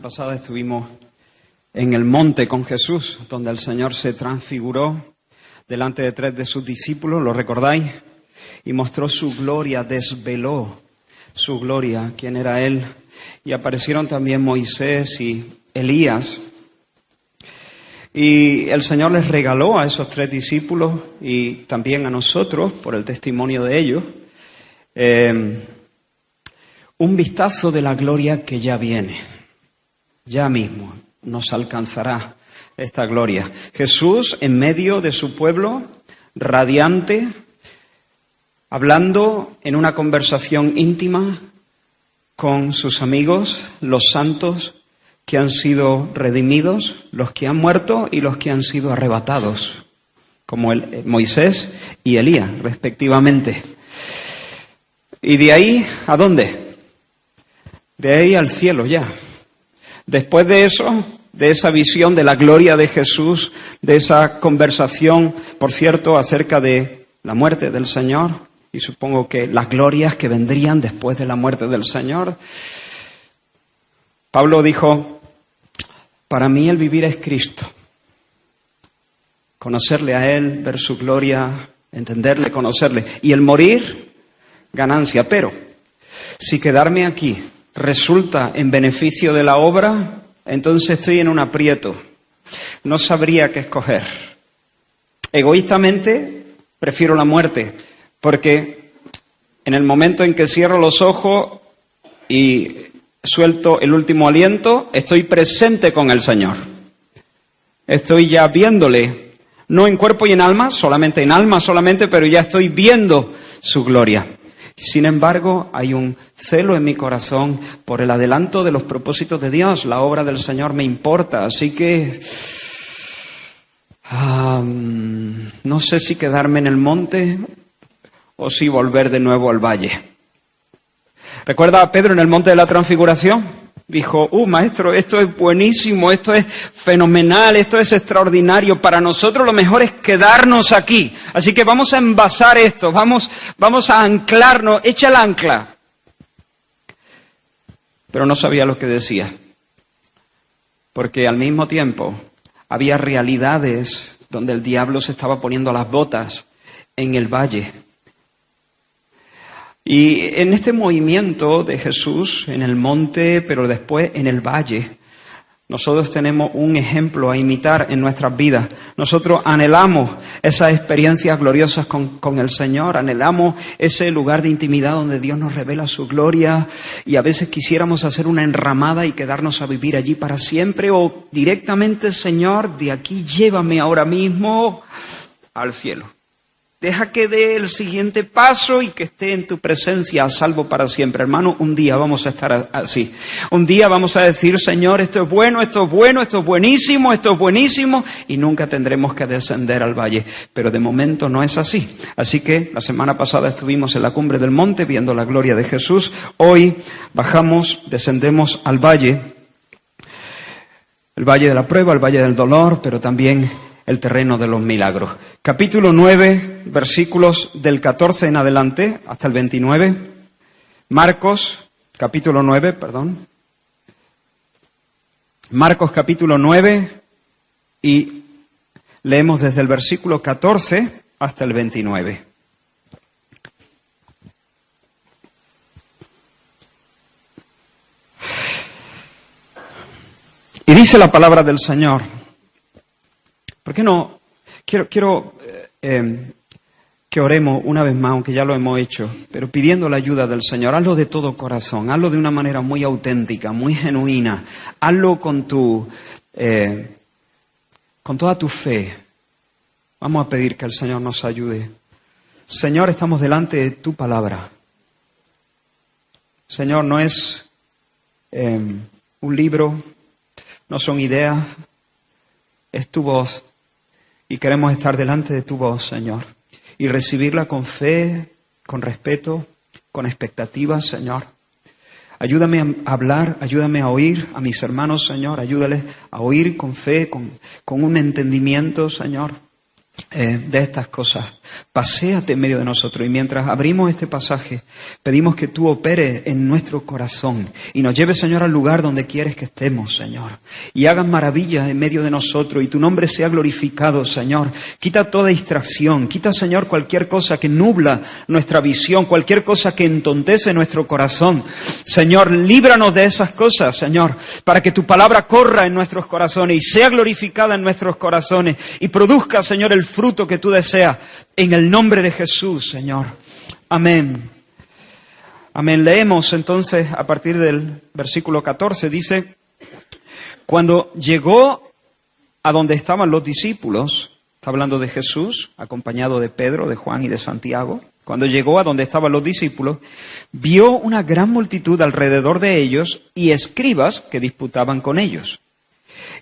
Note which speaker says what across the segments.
Speaker 1: pasada estuvimos en el monte con Jesús, donde el Señor se transfiguró delante de 3 de sus discípulos, ¿lo recordáis? Y mostró su gloria, desveló su gloria, quién era Él. Y aparecieron también Moisés y Elías. Y el Señor les regaló a esos 3 discípulos y también a nosotros, por el testimonio de ellos, un vistazo de la gloria que ya viene. Ya mismo nos alcanzará esta gloria. Jesús en medio de su pueblo, radiante, hablando en una conversación íntima con sus amigos, los santos que han sido redimidos, los que han muerto y los que han sido arrebatados, como Moisés y Elías, respectivamente. ¿Y de ahí a dónde? De ahí al cielo ya. Después de eso, de esa visión de la gloria de Jesús, de esa conversación, por cierto, acerca de la muerte del Señor, y supongo que las glorias que vendrían después de la muerte del Señor, Pablo dijo, para mí el vivir es Cristo. Conocerle a Él, ver su gloria, entenderle, conocerle. Y el morir, ganancia. Pero si quedarme aquí resulta en beneficio de la obra, entonces estoy en un aprieto. No sabría qué escoger. Egoístamente, prefiero la muerte, porque en el momento en que cierro los ojos y suelto el último aliento, estoy presente con el Señor. Estoy ya viéndole, no en cuerpo y en alma solamente, pero ya estoy viendo su gloria. Sin embargo, hay un celo en mi corazón por el adelanto de los propósitos de Dios. La obra del Señor me importa, así que no sé si quedarme en el monte o si volver de nuevo al valle. ¿Recuerda a Pedro en el monte de la transfiguración? Dijo, maestro, esto es buenísimo, esto es fenomenal, esto es extraordinario. Para nosotros lo mejor es quedarnos aquí. Así que vamos a envasar esto, vamos a anclarnos, echa el ancla. Pero no sabía lo que decía. Porque al mismo tiempo había realidades donde el diablo se estaba poniendo las botas en el valle. Y en este movimiento de Jesús, en el monte, pero después en el valle, nosotros tenemos un ejemplo a imitar en nuestras vidas. Nosotros anhelamos esas experiencias gloriosas con el Señor, anhelamos ese lugar de intimidad donde Dios nos revela su gloria y a veces quisiéramos hacer una enramada y quedarnos a vivir allí para siempre o directamente, Señor, de aquí llévame ahora mismo al cielo. Deja que dé el siguiente paso y que esté en tu presencia a salvo para siempre. Hermano, un día vamos a estar así. Un día vamos a decir, Señor, esto es bueno, esto es bueno, esto es buenísimo, y nunca tendremos que descender al valle. Pero de momento no es así. Así que la semana pasada estuvimos en la cumbre del monte viendo la gloria de Jesús. Hoy descendemos al valle. El valle de la prueba, el valle del dolor, pero también el terreno de los milagros. Capítulo 9, versículos del 14 en adelante hasta el 29. Marcos, capítulo 9, Marcos, capítulo 9, y leemos desde el versículo 14 hasta el 29. Y dice la palabra del Señor. ¿Por qué no? Quiero que oremos una vez más, aunque ya lo hemos hecho, pero pidiendo la ayuda del Señor. Hazlo de todo corazón, hazlo de una manera muy auténtica, muy genuina. Hazlo con toda tu fe. Vamos a pedir que el Señor nos ayude. Señor, estamos delante de tu palabra. Señor, no es un libro, no son ideas, es tu voz. Y queremos estar delante de tu voz, Señor, y recibirla con fe, con respeto, con expectativas, Señor. Ayúdame a hablar, ayúdame a oír a mis hermanos, Señor. Ayúdales a oír con fe, con un entendimiento, Señor. de estas cosas. Paséate en medio de nosotros, y mientras abrimos este pasaje, pedimos que tú operes en nuestro corazón y nos lleves, Señor, al lugar donde quieres que estemos, Señor, y hagas maravillas en medio de nosotros y tu nombre sea glorificado, Señor. Quita toda distracción, quita, Señor, cualquier cosa que nubla nuestra visión, cualquier cosa que entontece nuestro corazón. Señor, líbranos de esas cosas, Señor, para que tu palabra corra en nuestros corazones y sea glorificada en nuestros corazones y produzca, Señor, el fruto que tú deseas. En el nombre de Jesús, Señor. Amén. Amén. Leemos entonces a partir del versículo 14. Dice, cuando llegó a donde estaban los discípulos, está hablando de Jesús, acompañado de Pedro, de Juan y de Santiago. Cuando llegó a donde estaban los discípulos, vio una gran multitud alrededor de ellos y escribas que disputaban con ellos.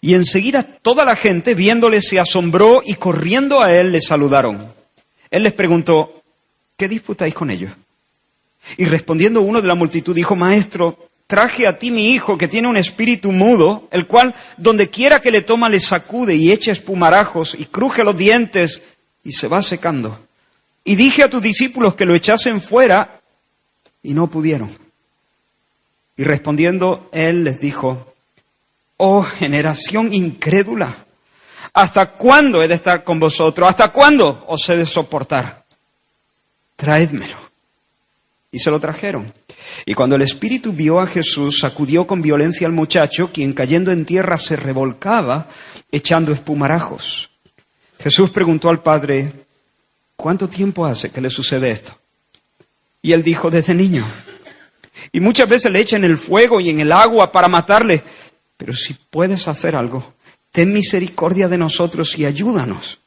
Speaker 1: Y enseguida toda la gente, viéndole, se asombró y corriendo a él le saludaron. Él les preguntó, ¿qué disputáis con ellos? Y respondiendo uno de la multitud dijo, Maestro, traje a ti mi hijo que tiene un espíritu mudo, el cual donde quiera que le toma le sacude y echa espumarajos y cruje los dientes y se va secando. Y dije a tus discípulos que lo echasen fuera y no pudieron. Y respondiendo él les dijo, oh generación incrédula, ¿hasta cuándo he de estar con vosotros? ¿Hasta cuándo os he de soportar? Traédmelo. Y se lo trajeron. Y cuando el espíritu vio a Jesús, sacudió con violencia al muchacho, quien cayendo en tierra se revolcaba, echando espumarajos. Jesús preguntó al padre, ¿cuánto tiempo hace que le sucede esto? Y él dijo, desde niño. Y muchas veces le echan en el fuego y en el agua para matarle. Pero si puedes hacer algo, ten misericordia de nosotros y ayúdanos.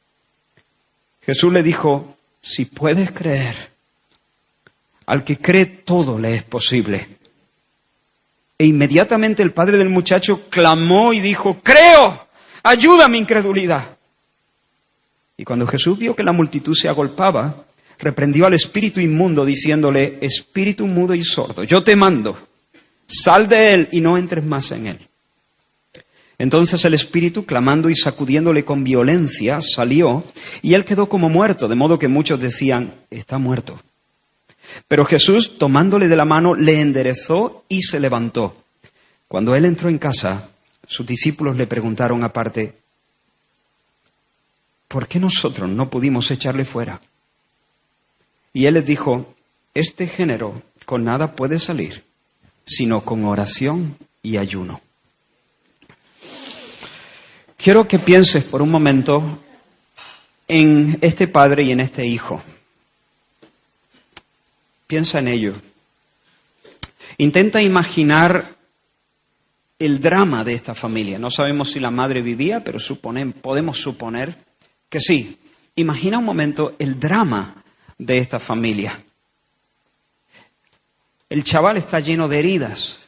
Speaker 1: Jesús le dijo, si puedes creer, al que cree todo le es posible. E inmediatamente el padre del muchacho clamó y dijo, creo, ayuda a mi incredulidad. Y cuando Jesús vio que la multitud se agolpaba, reprendió al espíritu inmundo diciéndole, espíritu mudo y sordo, yo te mando, sal de él y no entres más en él. Entonces el espíritu, clamando y sacudiéndole con violencia, salió y él quedó como muerto, de modo que muchos decían, está muerto. Pero Jesús, tomándole de la mano, le enderezó y se levantó. Cuando él entró en casa, sus discípulos le preguntaron aparte, ¿por qué nosotros no pudimos echarle fuera? Y él les dijo, este género con nada puede salir, sino con oración y ayuno. Quiero que pienses por un momento en este padre y en este hijo. Piensa en ello. Intenta imaginar el drama de esta familia. No sabemos si la madre vivía, pero podemos suponer que sí. Imagina un momento el drama de esta familia. El chaval está lleno de heridas.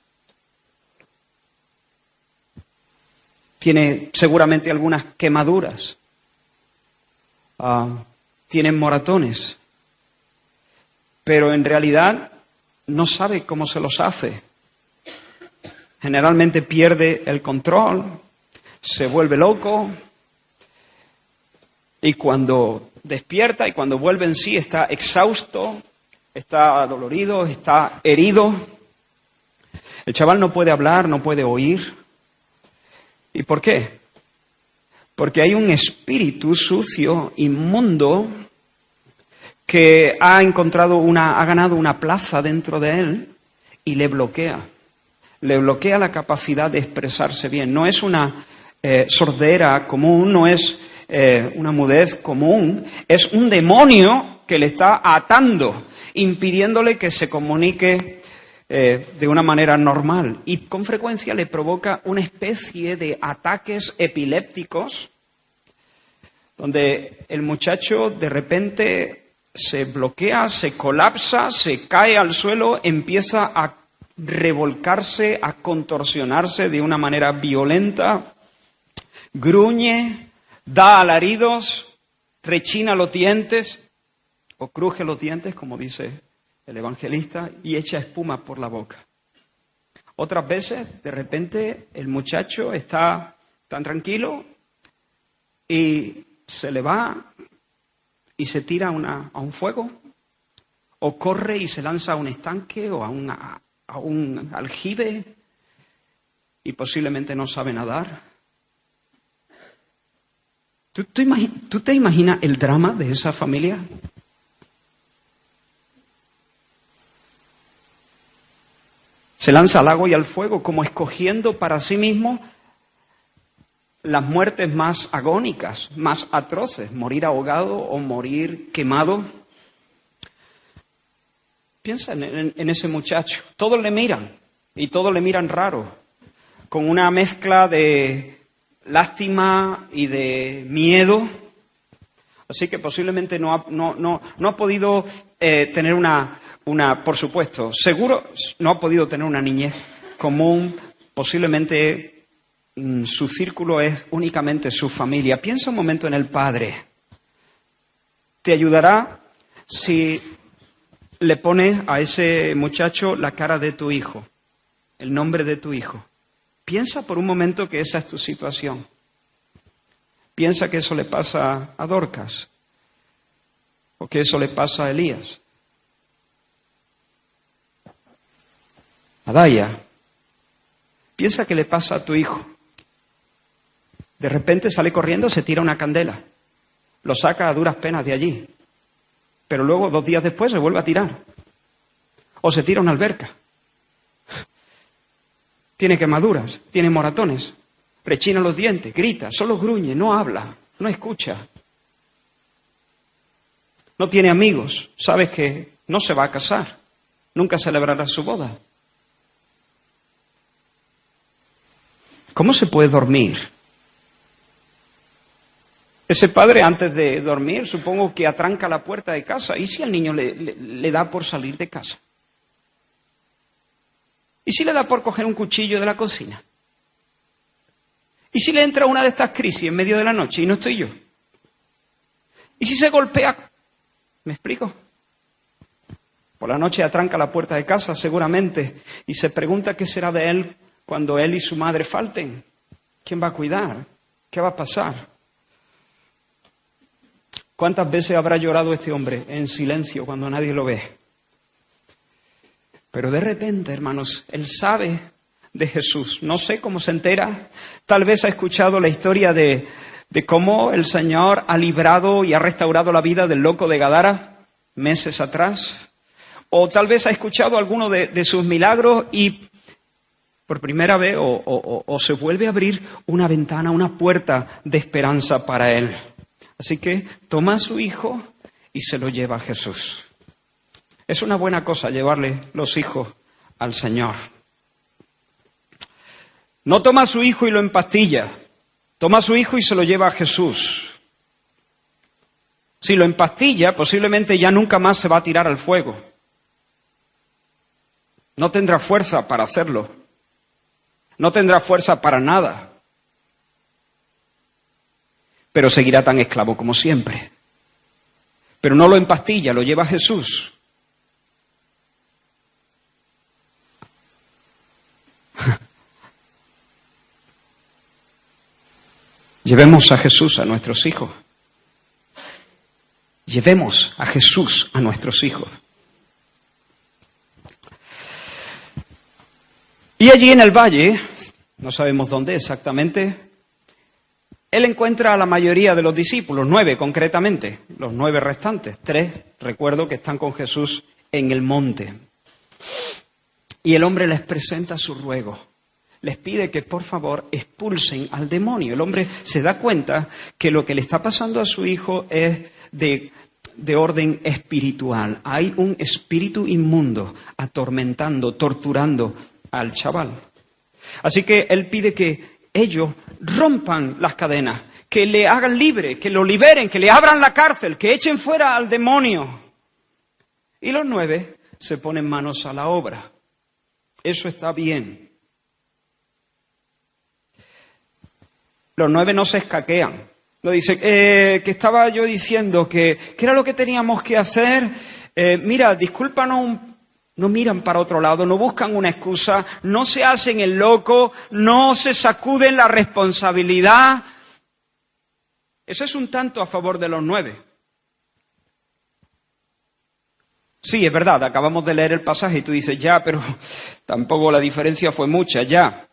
Speaker 1: Tiene seguramente algunas quemaduras. Tiene moratones. Pero en realidad no sabe cómo se los hace. Generalmente pierde el control, se vuelve loco y cuando despierta y cuando vuelve en sí está exhausto, está adolorido, está herido. El chaval no puede hablar, no puede oír. ¿Y por qué? Porque hay un espíritu sucio, inmundo, que ha ganado una plaza dentro de él y le bloquea la capacidad de expresarse bien. No es una sordera común, no es una mudez común, es un demonio que le está atando, impidiéndole que se comunique de una manera normal y con frecuencia le provoca una especie de ataques epilépticos donde el muchacho de repente se bloquea, se colapsa, se cae al suelo, empieza a revolcarse, a contorsionarse de una manera violenta, gruñe, da alaridos, rechina los dientes o cruje los dientes, como dice el evangelista, y echa espuma por la boca. Otras veces, de repente, el muchacho está tan tranquilo y se le va y se tira a un fuego, o corre y se lanza a un estanque o a un aljibe y posiblemente no sabe nadar. ¿Tú te imaginas el drama de esa familia? Se lanza al agua y al fuego, como escogiendo para sí mismo las muertes más agónicas, más atroces, morir ahogado o morir quemado. Piensa en ese muchacho. Todos le miran y todos le miran raro, con una mezcla de lástima y de miedo. Así que posiblemente no ha podido tener una, por supuesto, seguro no ha podido tener una niñez común. Posiblemente su círculo es únicamente su familia. Piensa un momento en el padre. Te ayudará si le pones a ese muchacho la cara de tu hijo, el nombre de tu hijo. Piensa por un momento que esa es tu situación. Piensa que eso le pasa a Dorcas, o que eso le pasa a Elías, a Daya. Piensa que le pasa a tu hijo. De repente sale corriendo, se tira una candela, lo saca a duras penas de allí, pero luego 2 días después se vuelve a tirar, o se tira a una alberca. Tiene quemaduras, tiene moratones, rechina los dientes, grita, solo gruñe, no habla, no escucha. No tiene amigos, sabes que no se va a casar, nunca celebrará su boda. ¿Cómo se puede dormir? Ese padre antes de dormir supongo que atranca la puerta de casa. ¿Y si al niño le da por salir de casa? ¿Y si le da por coger un cuchillo de la cocina? ¿Y si le entra una de estas crisis en medio de la noche y no estoy yo? ¿Y si se golpea? ¿Me explico? Por la noche atranca la puerta de casa seguramente y se pregunta qué será de él cuando él y su madre falten. ¿Quién va a cuidar? ¿Qué va a pasar? ¿Cuántas veces habrá llorado este hombre en silencio cuando nadie lo ve? Pero de repente, hermanos, él sabe de Jesús. No sé cómo se entera. Tal vez ha escuchado la historia de cómo el Señor ha librado y ha restaurado la vida del loco de Gadara meses atrás. O tal vez ha escuchado alguno de sus milagros y por primera vez o se vuelve a abrir una ventana, una puerta de esperanza para él. Así que toma a su hijo y se lo lleva a Jesús. Es una buena cosa llevarle los hijos al Señor. No toma a su hijo y lo empastilla. Toma a su hijo y se lo lleva a Jesús. Si lo empastilla, posiblemente ya nunca más se va a tirar al fuego. No tendrá fuerza para hacerlo. No tendrá fuerza para nada. Pero seguirá tan esclavo como siempre. Pero no lo empastilla, lo lleva a Jesús. Llevemos a Jesús a nuestros hijos. Llevemos a Jesús a nuestros hijos. Y allí en el valle, no sabemos dónde exactamente, él encuentra a la mayoría de los discípulos, 9 concretamente, los 9 restantes. 3, recuerdo, que están con Jesús en el monte. Y el hombre les presenta su ruego. Les pide que por favor expulsen al demonio. El hombre se da cuenta que lo que le está pasando a su hijo es de orden espiritual. Hay un espíritu inmundo atormentando, torturando al chaval. Así que él pide que ellos rompan las cadenas, que le hagan libre, que lo liberen, que le abran la cárcel, que echen fuera al demonio. Y los 9 se ponen manos a la obra. Eso está bien. Los 9 no se escaquean. No dice, que estaba yo diciendo que era lo que teníamos que hacer. Mira, discúlpanos, no miran para otro lado, no buscan una excusa, no se hacen el loco, no se sacuden la responsabilidad. Eso es un tanto a favor de los 9. Sí, es verdad, acabamos de leer el pasaje y tú dices, ya, pero tampoco la diferencia fue mucha, ya.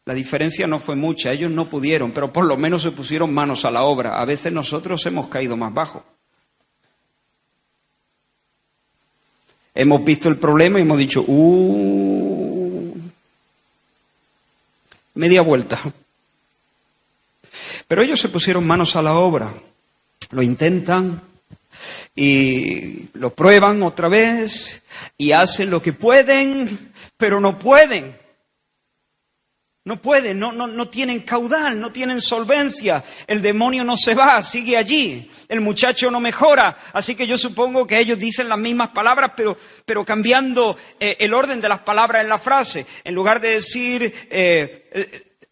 Speaker 1: La diferencia no fue mucha, ellos no pudieron, pero por lo menos se pusieron manos a la obra. A veces nosotros hemos caído más bajo. Hemos visto el problema y hemos dicho, media vuelta. Pero ellos se pusieron manos a la obra, lo intentan y lo prueban otra vez y hacen lo que pueden, pero no pueden. No pueden, no tienen caudal, no tienen solvencia. El demonio no se va, sigue allí. El muchacho no mejora. Así que yo supongo que ellos dicen las mismas palabras, pero cambiando el orden de las palabras en la frase. En lugar de decir,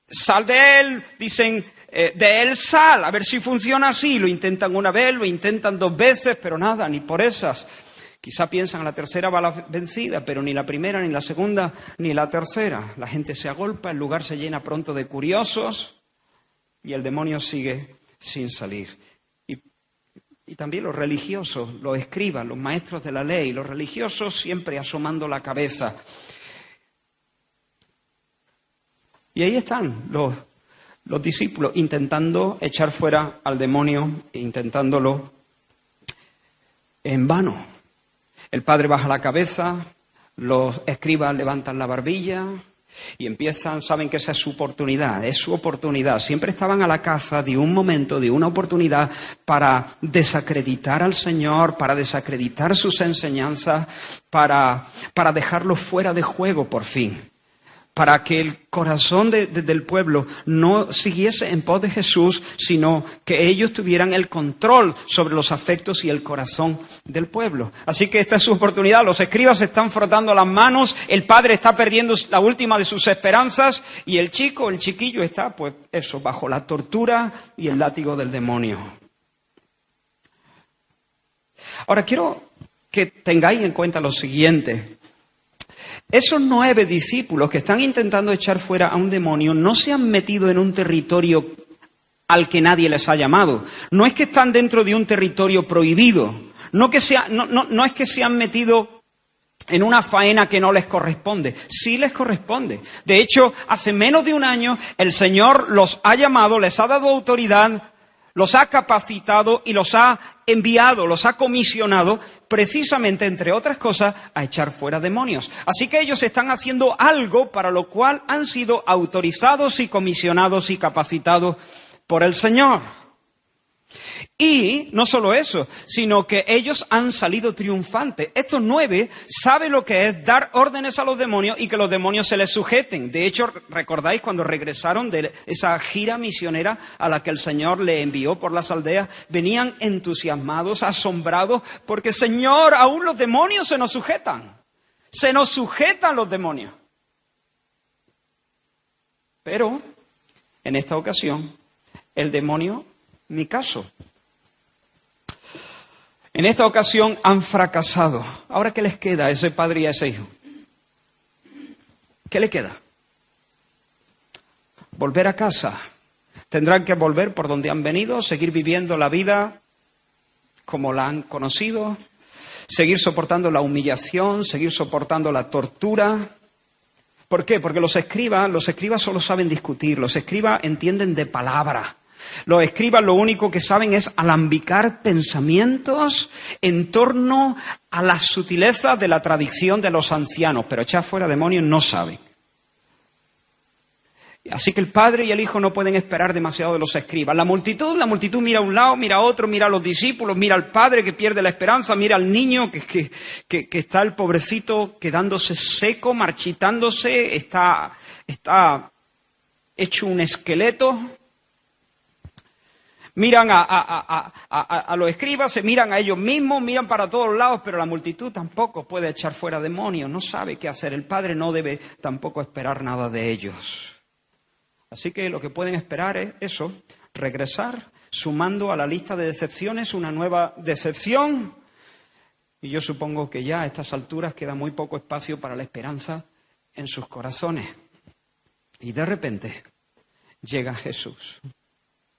Speaker 1: sal de él, dicen, de él sal. A ver si funciona así. Lo intentan una vez, lo intentan 2 veces, pero nada, ni por esas. Quizá piensan la tercera va la vencida, pero ni la primera, ni la segunda, ni la tercera. La gente se agolpa, el lugar se llena pronto de curiosos y el demonio sigue sin salir. Y también los religiosos, los escribas, los maestros de la ley, los religiosos siempre asomando la cabeza. Y ahí están los discípulos intentando echar fuera al demonio, intentándolo en vano. El padre baja la cabeza, los escribas levantan la barbilla y empiezan, saben que esa es su oportunidad, Siempre estaban a la caza de un momento, de una oportunidad para desacreditar al Señor, para desacreditar sus enseñanzas, para dejarlo fuera de juego por fin. Para que el corazón del pueblo no siguiese en pos de Jesús, sino que ellos tuvieran el control sobre los afectos y el corazón del pueblo. Así que esta es su oportunidad. Los escribas se están frotando las manos, el padre está perdiendo la última de sus esperanzas y el chiquillo está, pues eso, bajo la tortura y el látigo del demonio. Ahora quiero que tengáis en cuenta lo siguiente. Esos 9 discípulos que están intentando echar fuera a un demonio no se han metido en un territorio al que nadie les ha llamado. No es que están dentro de un territorio prohibido. No es que se han metido en una faena que no les corresponde. Sí les corresponde. De hecho, hace menos de un año el Señor los ha llamado, les ha dado autoridad, los ha capacitado y los ha enviado, los ha comisionado precisamente, entre otras cosas, a echar fuera demonios. Así que ellos están haciendo algo para lo cual han sido autorizados y comisionados y capacitados por el Señor. Y no solo eso, sino que ellos han salido triunfantes. Estos 9 saben lo que es dar órdenes a los demonios y que los demonios se les sujeten. De hecho, ¿recordáis cuando regresaron de esa gira misionera a la que el Señor le envió por las aldeas? Venían entusiasmados, asombrados, porque Señor, aún los demonios se nos sujetan. Se nos sujetan los demonios. Pero, en esta ocasión, el demonio, ni caso. En esta ocasión han fracasado. ¿Ahora qué les queda a ese padre y a ese hijo? ¿Qué le queda? Volver a casa. Tendrán que volver por donde han venido, seguir viviendo la vida como la han conocido, seguir soportando la humillación, seguir soportando la tortura. ¿Por qué? Porque los escribas solo saben discutir, los escribas entienden de palabra. Los escribas lo único que saben es alambicar pensamientos en torno a las sutilezas de la tradición de los ancianos, pero echar fuera demonios no saben. Así que el padre y el hijo no pueden esperar demasiado de los escribas. La multitud mira a un lado, mira a otro, mira a los discípulos, mira al padre que pierde la esperanza, mira al niño que está el pobrecito quedándose seco, marchitándose, está hecho un esqueleto. Miran a los escribas, se miran a ellos mismos, miran para todos lados, pero la multitud tampoco puede echar fuera demonios, no sabe qué hacer. El padre no debe tampoco esperar nada de ellos. Así que lo que pueden esperar es eso, regresar, sumando a la lista de decepciones una nueva decepción. Y yo supongo que ya a estas alturas queda muy poco espacio para la esperanza en sus corazones. Y de repente llega Jesús.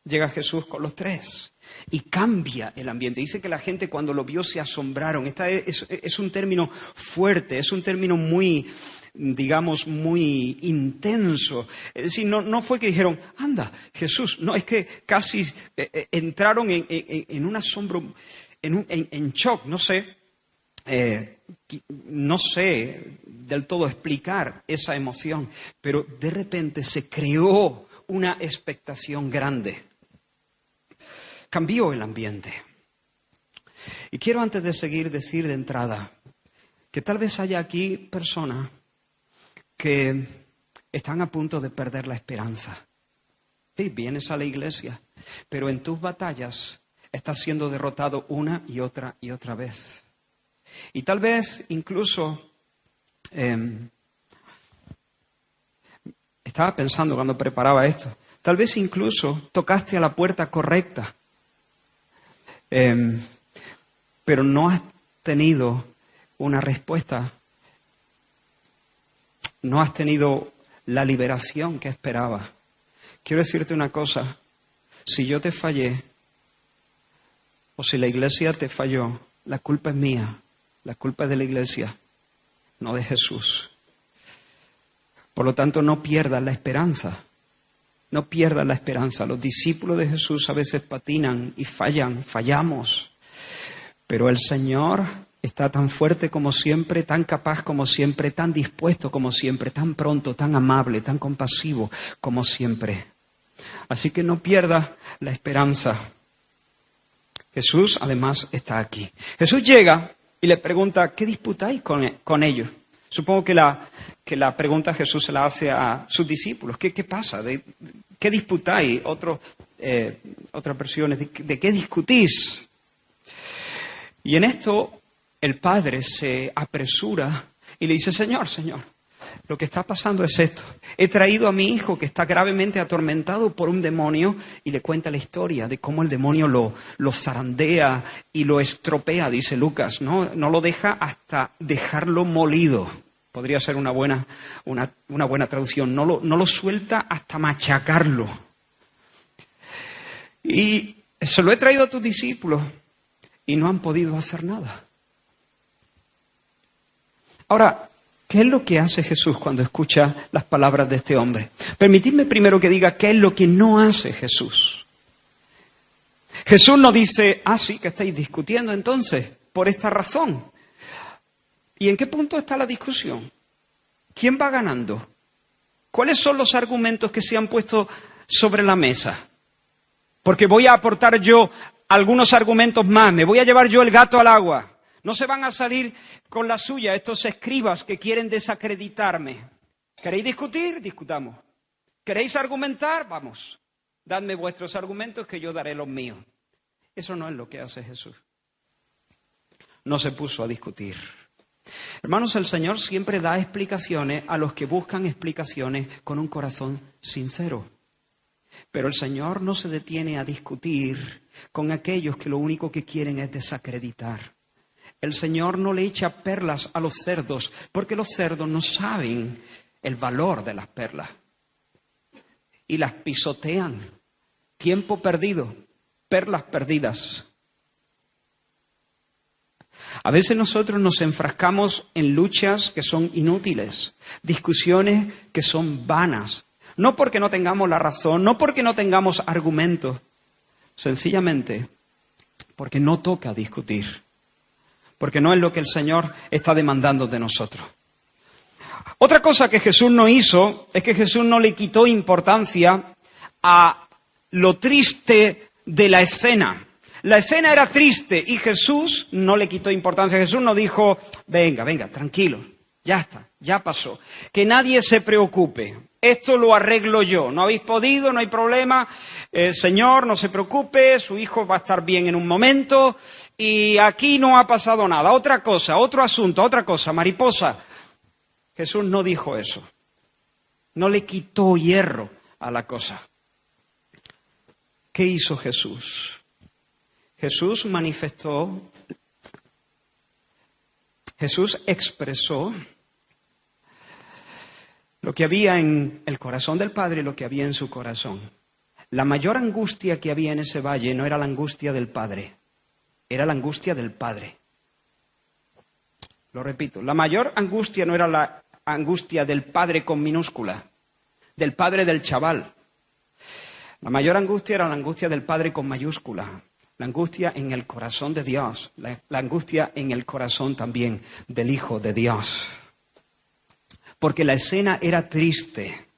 Speaker 1: llega Jesús con los 3 y cambia el ambiente. Dice que la gente cuando lo vio se asombraron. Es un término fuerte, es un término muy, digamos, muy intenso. Es decir, no fue que dijeron, anda, Jesús. No, es que casi entraron en un asombro, en shock, no sé. No sé del todo explicar esa emoción, pero de repente se creó una expectación grande. Cambió el ambiente. Y quiero antes de seguir decir de entrada que tal vez haya aquí personas que están a punto de perder la esperanza. Sí, vienes a la iglesia, pero en tus batallas estás siendo derrotado una y otra vez. Y tal vez incluso, estaba pensando cuando preparaba esto, tal vez incluso tocaste a la puerta correcta, pero no has tenido una respuesta, no has tenido la liberación que esperabas. Quiero decirte una cosa, si yo te fallé, o si la iglesia te falló, la culpa es mía. La culpa es de la iglesia, no de Jesús. Por lo tanto, no pierdas la esperanza. No pierdas la esperanza. Los discípulos de Jesús a veces patinan y fallamos. Pero el Señor está tan fuerte como siempre, tan capaz como siempre, tan dispuesto como siempre, tan pronto, tan amable, tan compasivo como siempre. Así que no pierdas la esperanza. Jesús, además, está aquí. Jesús llega y le pregunta, ¿qué disputáis con ellos? Supongo que la pregunta Jesús se la hace a sus discípulos. ¿Qué pasa? ¿Qué disputáis? Otras versiones, ¿de qué discutís? Y en esto el padre se apresura y le dice, Señor, lo que está pasando es esto. He traído a mi hijo que está gravemente atormentado por un demonio y le cuenta la historia de cómo el demonio lo zarandea y lo estropea, dice Lucas, ¿no? No lo deja hasta dejarlo molido. Podría ser una buena traducción. No lo suelta hasta machacarlo. Y se lo he traído a tus discípulos y no han podido hacer nada. Ahora, ¿qué es lo que hace Jesús cuando escucha las palabras de este hombre? Permitidme primero que diga qué es lo que no hace Jesús. Jesús no dice, sí, que estáis discutiendo entonces, por esta razón. ¿Y en qué punto está la discusión? ¿Quién va ganando? ¿Cuáles son los argumentos que se han puesto sobre la mesa? Porque voy a aportar yo algunos argumentos más, me voy a llevar yo el gato al agua. No se van a salir con la suya estos escribas que quieren desacreditarme. ¿Queréis discutir? Discutamos. ¿Queréis argumentar? Vamos. Dadme vuestros argumentos que yo daré los míos. Eso no es lo que hace Jesús. No se puso a discutir. Hermanos, el Señor siempre da explicaciones a los que buscan explicaciones con un corazón sincero. Pero el Señor no se detiene a discutir con aquellos que lo único que quieren es desacreditar. El Señor no le echa perlas a los cerdos, porque los cerdos no saben el valor de las perlas. Y las pisotean. Tiempo perdido, perlas perdidas. A veces nosotros nos enfrascamos en luchas que son inútiles, discusiones que son vanas. No porque no tengamos la razón, no porque no tengamos argumentos, sencillamente porque no toca discutir. Porque no es lo que el Señor está demandando de nosotros. Otra cosa que Jesús no hizo es que Jesús no le quitó importancia a lo triste de la escena. La escena era triste y Jesús no le quitó importancia. Jesús no dijo, venga, tranquilo, ya está, ya pasó. Que nadie se preocupe, esto lo arreglo yo. No habéis podido, no hay problema. Señor, no se preocupe, su hijo va a estar bien en un momento. Y aquí no ha pasado nada. Otra cosa, otro asunto, otra cosa, mariposa. Jesús no dijo eso. No le quitó hierro a la cosa. ¿Qué hizo Jesús? Jesús manifestó, Jesús expresó lo que había en el corazón del Padre y lo que había en su corazón. La mayor angustia que había en ese valle no era la angustia del padre, era la angustia del padre. Lo repito, la mayor angustia no era la angustia del padre con minúscula, del padre del chaval. La mayor angustia era la angustia del padre con mayúscula, la angustia en el corazón de Dios, la angustia en el corazón también del Hijo de Dios. Porque la escena era triste,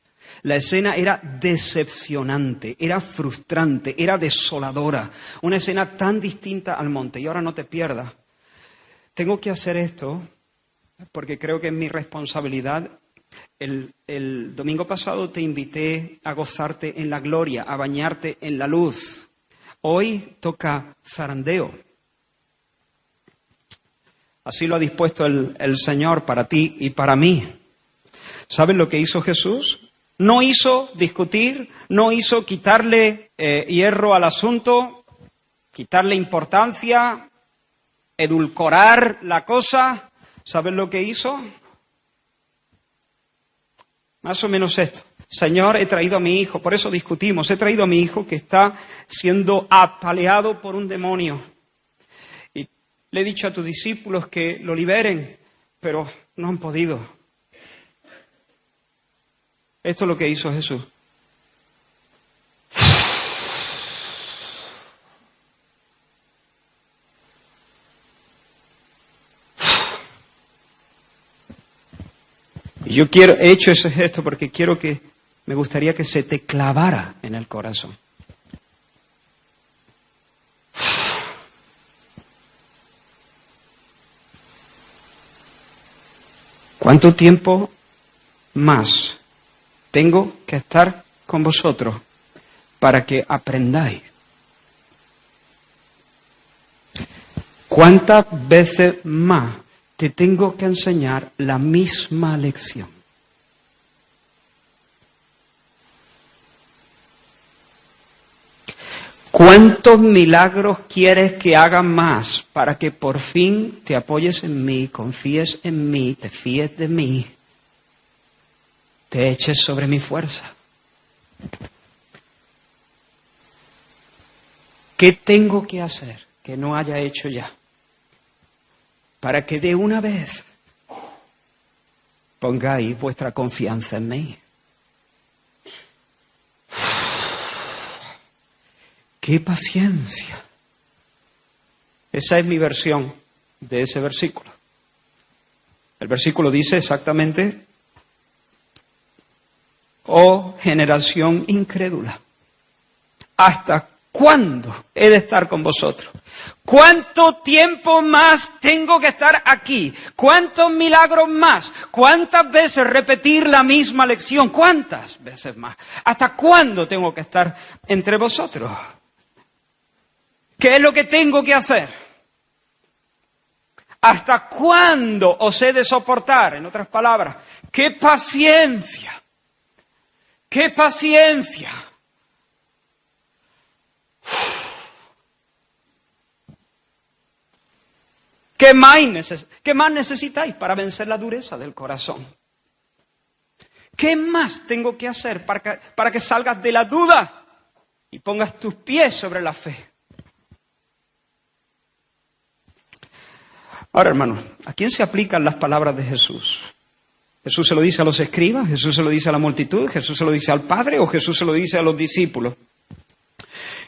Speaker 1: la escena era decepcionante, era frustrante, era desoladora, una escena tan distinta al monte. Y ahora no te pierdas, tengo que hacer esto porque creo que es mi responsabilidad. El domingo pasado te invité a gozarte en la gloria, a bañarte en la luz. Hoy toca zarandeo. Así lo ha dispuesto el Señor para ti y para mí. ¿Sabes lo que hizo Jesús? No hizo discutir, no hizo quitarle hierro al asunto, quitarle importancia, edulcorar la cosa. ¿Sabes lo que hizo? Más o menos esto. Señor, he traído a mi hijo, por eso discutimos, he traído a mi hijo que está siendo apaleado por un demonio. Y le he dicho a tus discípulos que lo liberen, pero no han podido. Esto es lo que hizo Jesús. Y he hecho ese gesto porque me gustaría que se te clavara en el corazón. ¿Cuánto tiempo más tengo que estar con vosotros para que aprendáis? ¿Cuántas veces más te tengo que enseñar la misma lección? ¿Cuántos milagros quieres que haga más para que por fin te apoyes en mí, confíes en mí, te fíes de mí, te eches sobre mi fuerza? ¿Qué tengo que hacer que no haya hecho ya para que de una vez pongáis vuestra confianza en mí? ¡Qué paciencia! Esa es mi versión de ese versículo. El versículo dice exactamente: oh generación incrédula, ¿hasta cuándo he de estar con vosotros? ¿Cuánto tiempo más tengo que estar aquí? ¿Cuántos milagros más? ¿Cuántas veces repetir la misma lección? ¿Cuántas veces más? ¿Hasta cuándo tengo que estar entre vosotros? ¿Qué es lo que tengo que hacer? ¿Hasta cuándo os he de soportar? En otras palabras, ¡qué paciencia! ¡Qué paciencia! ¿Qué más necesitáis para vencer la dureza del corazón? ¿Qué más tengo que hacer para que salgas de la duda y pongas tus pies sobre la fe? Ahora, hermanos, ¿a quién se aplican las palabras de Jesús? ¿Jesús se lo dice a los escribas? ¿Jesús se lo dice a la multitud? ¿Jesús se lo dice al Padre? ¿O Jesús se lo dice a los discípulos?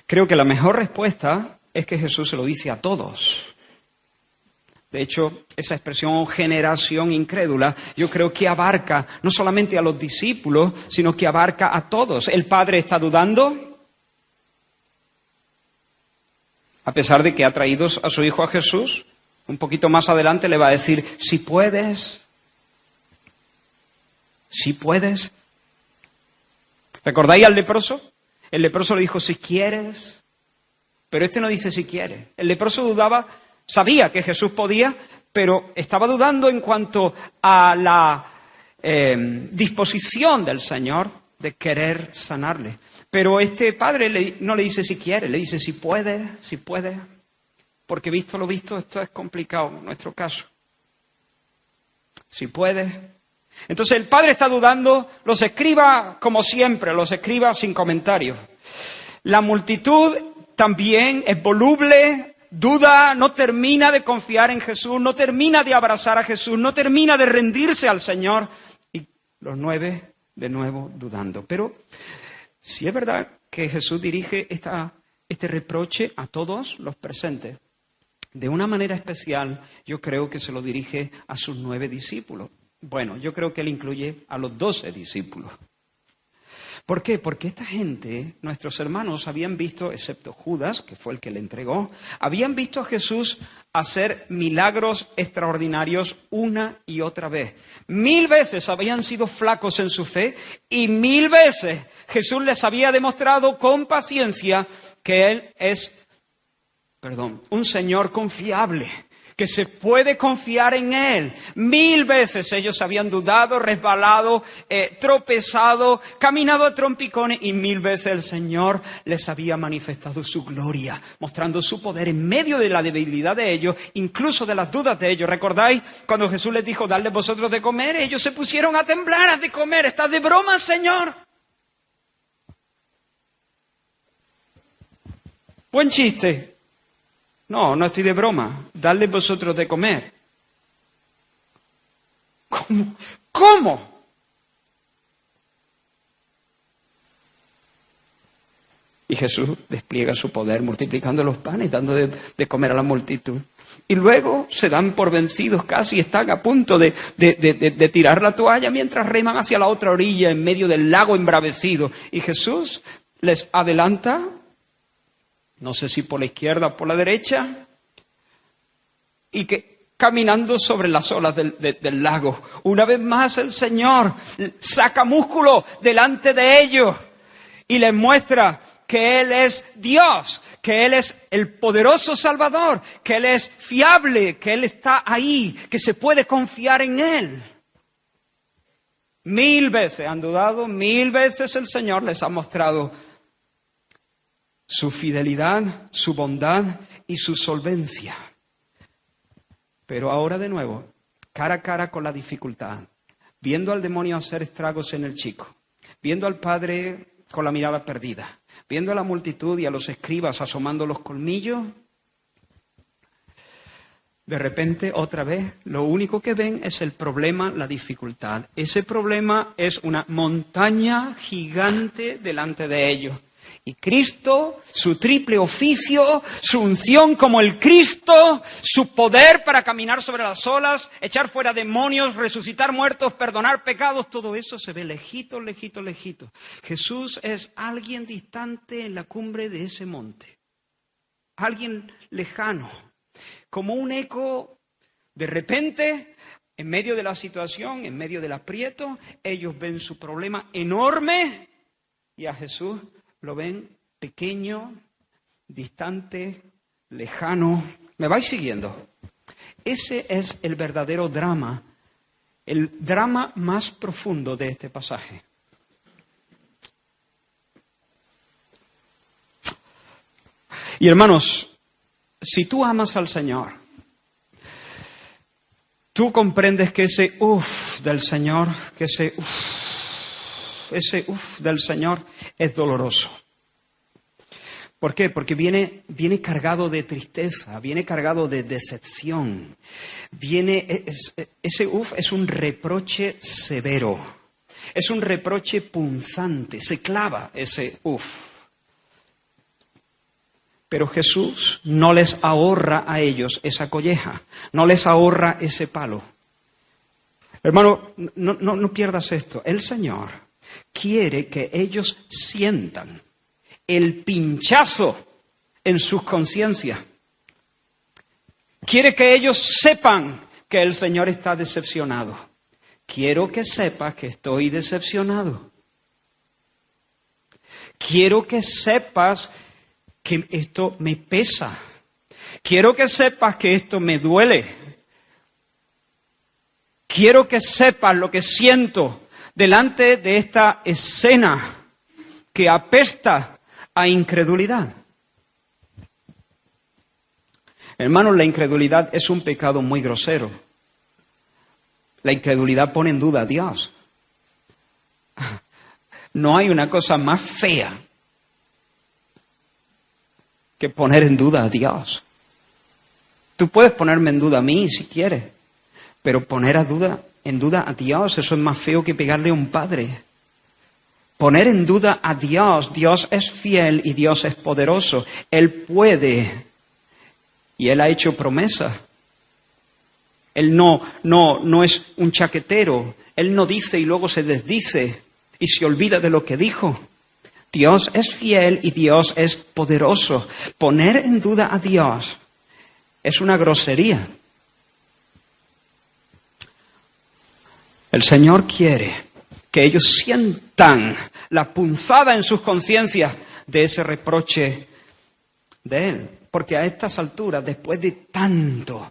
Speaker 1: Creo que la mejor respuesta es que Jesús se lo dice a todos. De hecho, esa expresión generación incrédula, yo creo que abarca no solamente a los discípulos, sino que abarca a todos. ¿El Padre está dudando? A pesar de que ha traído a su Hijo a Jesús, un poquito más adelante le va a decir: si puedes, si puedes. ¿Recordáis al leproso? El leproso le dijo: si quieres. Pero este no dice si quiere. El leproso dudaba, sabía que Jesús podía, pero estaba dudando en cuanto a la disposición del Señor de querer sanarle. Pero este padre no le dice si quiere, le dice si puede, si puede. Porque visto lo visto, esto es complicado en nuestro caso. Si puede. Entonces el padre está dudando, los escriba como siempre, los escriba sin comentarios. La multitud también es voluble, duda, no termina de confiar en Jesús, no termina de abrazar a Jesús, no termina de rendirse al Señor. Y los 9 de nuevo dudando. Pero si es verdad que Jesús dirige este reproche a todos los presentes, de una manera especial yo creo que se lo dirige a sus 9 discípulos. Bueno, yo creo que él incluye a los 12 discípulos. ¿Por qué? Porque esta gente, nuestros hermanos, habían visto, excepto Judas, que fue el que le entregó, habían visto a Jesús hacer milagros extraordinarios una y otra vez. 1000 veces habían sido flacos en su fe y 1000 veces Jesús les había demostrado con paciencia que Él es, un Señor confiable, que se puede confiar en Él. 1000 veces ellos habían dudado, resbalado, tropezado, caminado a trompicones y 1000 veces el Señor les había manifestado su gloria, mostrando su poder en medio de la debilidad de ellos, incluso de las dudas de ellos. ¿Recordáis cuando Jesús les dijo, dadle vosotros de comer? Ellos se pusieron a temblar, a de comer. ¿Estás de broma, Señor? Buen chiste. No, no estoy de broma. Dadle vosotros de comer. ¿Cómo? ¿Cómo? Y Jesús despliega su poder multiplicando los panes, dando de comer a la multitud. Y luego se dan por vencidos casi, están a punto de tirar la toalla mientras reman hacia la otra orilla en medio del lago embravecido. Y Jesús les adelanta, no sé si por la izquierda o por la derecha, y que caminando sobre las olas del lago, una vez más el Señor saca músculo delante de ellos y les muestra que Él es Dios, que Él es el poderoso Salvador, que Él es fiable, que Él está ahí, que se puede confiar en Él. 1000 veces han dudado, 1000 veces el Señor les ha mostrado su fidelidad, su bondad y su solvencia. Pero ahora de nuevo, cara a cara con la dificultad, viendo al demonio hacer estragos en el chico, viendo al padre con la mirada perdida, viendo a la multitud y a los escribas asomando los colmillos, de repente, otra vez, lo único que ven es el problema, la dificultad. Ese problema es una montaña gigante delante de ellos. Y Cristo, su triple oficio, su unción como el Cristo, su poder para caminar sobre las olas, echar fuera demonios, resucitar muertos, perdonar pecados, todo eso se ve lejito, lejito, lejito. Jesús es alguien distante en la cumbre de ese monte. Alguien lejano, como un eco. De repente, en medio de la situación, en medio del aprieto, ellos ven su problema enorme y a Jesús lo ven pequeño, distante, lejano. ¿Me vais siguiendo? Ese es el verdadero drama, el drama más profundo de este pasaje. Y hermanos, si tú amas al Señor, tú comprendes que ese del Señor, que ese del Señor es doloroso. ¿Por qué? Porque viene cargado de tristeza, viene cargado de decepción. Ese es un reproche severo, es un reproche punzante, se clava ese Pero Jesús no les ahorra a ellos esa colleja, no les ahorra ese palo. Hermano, no pierdas esto. El Señor quiere que ellos sientan el pinchazo en sus conciencias. Quiere que ellos sepan que el Señor está decepcionado. Quiero que sepas que estoy decepcionado. Quiero que sepas que esto me pesa. Quiero que sepas que esto me duele. Quiero que sepas lo que siento delante de esta escena que apesta a incredulidad. Hermanos, la incredulidad es un pecado muy grosero. La incredulidad pone en duda a Dios. No hay una cosa más fea que poner en duda a Dios. Tú puedes ponerme en duda a mí si quieres, pero poner en duda a Dios, eso es más feo que pegarle a un padre. Poner en duda a Dios, Dios es fiel y Dios es poderoso. Él puede y Él ha hecho promesas. Él no es un chaquetero. Él no dice y luego se desdice y se olvida de lo que dijo. Dios es fiel y Dios es poderoso. Poner en duda a Dios es una grosería. El Señor quiere que ellos sientan la punzada en sus conciencias de ese reproche de Él. Porque a estas alturas, después de tanto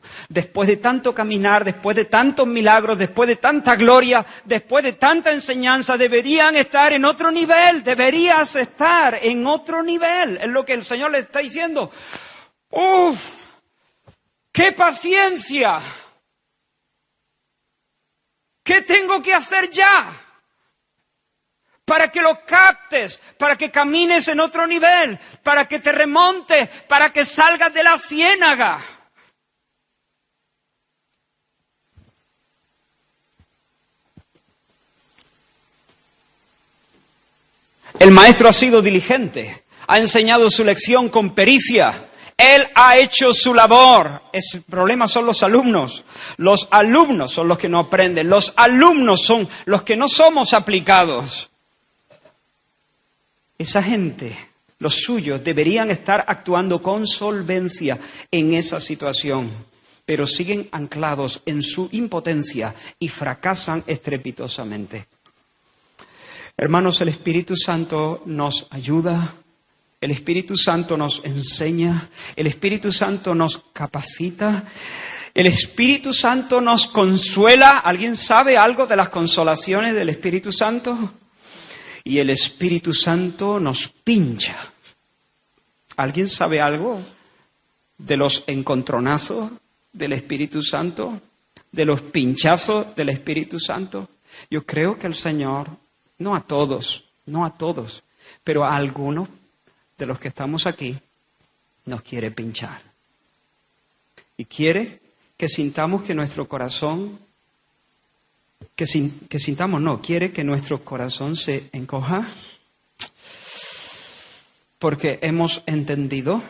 Speaker 1: caminar, después de tantos milagros, después de tanta gloria, después de tanta enseñanza, deberían estar en otro nivel, deberías estar en otro nivel. Es lo que el Señor le está diciendo. ¡Uf! ¡Qué paciencia! ¿Qué tengo que hacer ya? Para que lo captes, para que camines en otro nivel, para que te remontes, para que salgas de la ciénaga. El maestro ha sido diligente, ha enseñado su lección con pericia. Él ha hecho su labor. El problema son los alumnos. Los alumnos son los que no aprenden. Los alumnos son los que no somos aplicados. Esa gente, los suyos, deberían estar actuando con solvencia en esa situación, pero siguen anclados en su impotencia y fracasan estrepitosamente. Hermanos, el Espíritu Santo nos ayuda, el Espíritu Santo nos enseña, el Espíritu Santo nos capacita, el Espíritu Santo nos consuela. ¿Alguien sabe algo de las consolaciones del Espíritu Santo? Y el Espíritu Santo nos pincha. ¿Alguien sabe algo de los encontronazos del Espíritu Santo? ¿De los pinchazos del Espíritu Santo? Yo creo que el Señor, no a todos, pero a algunos de los que estamos aquí, nos quiere pinchar. Y quiere que sintamos que nuestro corazón... quiere que nuestro corazón se encoja, porque hemos entendido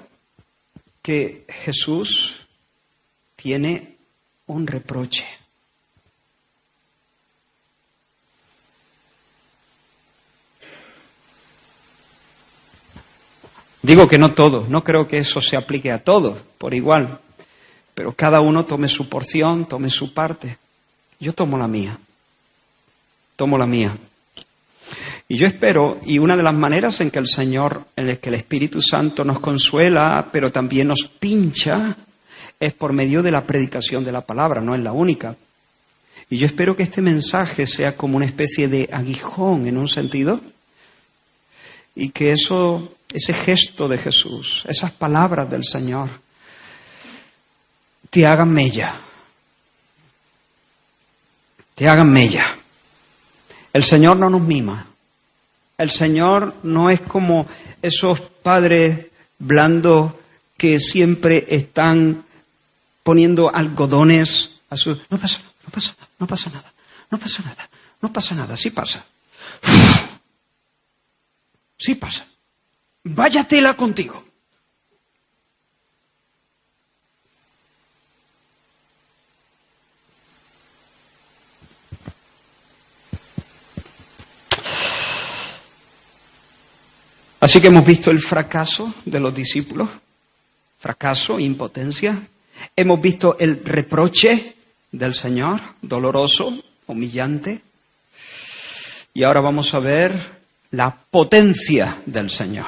Speaker 1: que Jesús tiene un reproche. Digo que no todos, no creo que eso se aplique a todos por igual, pero cada uno tome su porción, tome su parte. Yo tomo la mía. Y yo espero, y una de las maneras en que el Espíritu Santo nos consuela, pero también nos pincha, es por medio de la predicación de la palabra, no es la única. Y yo espero que este mensaje sea como una especie de aguijón en un sentido, y que ese gesto de Jesús, esas palabras del Señor, te hagan mella. Te hagan mella. El Señor no nos mima. El Señor no es como esos padres blandos que siempre están poniendo algodones a sus... No pasa nada, sí pasa. Sí pasa. Vaya tela contigo. Así que hemos visto el fracaso de los discípulos, fracaso, impotencia. Hemos visto el reproche del Señor, doloroso, humillante. Y ahora vamos a ver la potencia del Señor.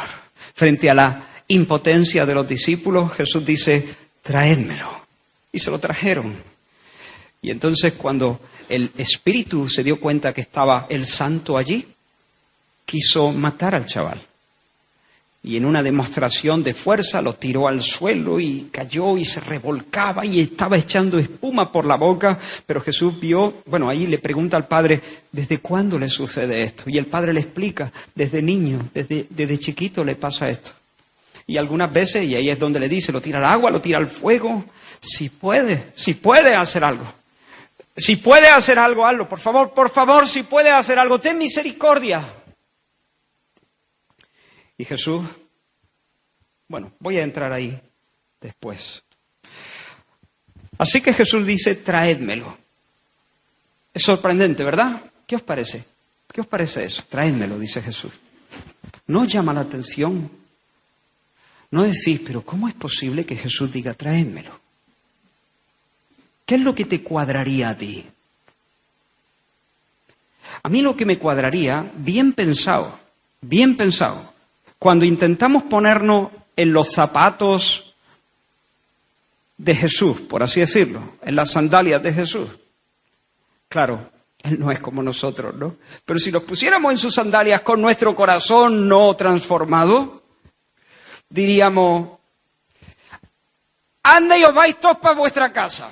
Speaker 1: Frente a la impotencia de los discípulos, Jesús dice, traédmelo. Y se lo trajeron. Y entonces cuando el Espíritu se dio cuenta que estaba el Santo allí, quiso matar al chaval. Y en una demostración de fuerza lo tiró al suelo y cayó y se revolcaba y estaba echando espuma por la boca. Pero Jesús vio, ahí le pregunta al Padre, ¿desde cuándo le sucede esto? Y el Padre le explica, desde niño, desde chiquito le pasa esto. Y algunas veces, y ahí es donde le dice, lo tira al agua, lo tira al fuego. Si puede hacer algo. Si puede hacer algo, hazlo. Por favor, si puede hacer algo, ten misericordia. Y Jesús, bueno, voy a entrar ahí después. Así que Jesús dice, traédmelo. Es sorprendente, ¿verdad? ¿Qué os parece? ¿Qué os parece eso? Traédmelo, dice Jesús. ¿No os llama la atención? No decís, pero ¿cómo es posible que Jesús diga, traédmelo? ¿Qué es lo que te cuadraría a ti? A mí lo que me cuadraría, bien pensado, cuando intentamos ponernos en los zapatos de Jesús, por así decirlo, en las sandalias de Jesús. Claro, Él no es como nosotros, ¿no? Pero si nos pusiéramos en sus sandalias con nuestro corazón no transformado, diríamos, anda y os vais todos para vuestra casa.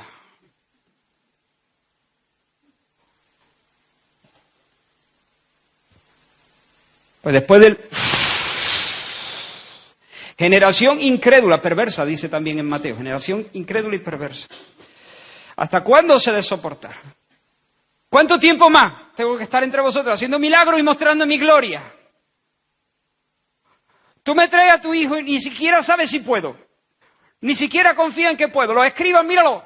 Speaker 1: Pues después del... Generación incrédula, perversa, dice también en Mateo. Generación incrédula y perversa. ¿Hasta cuándo se de soportar? ¿Cuánto tiempo más tengo que estar entre vosotros haciendo milagros y mostrando mi gloria? Tú me traes a tu hijo y ni siquiera sabes si puedo. Ni siquiera confía en que puedo. Los escribas, míralo.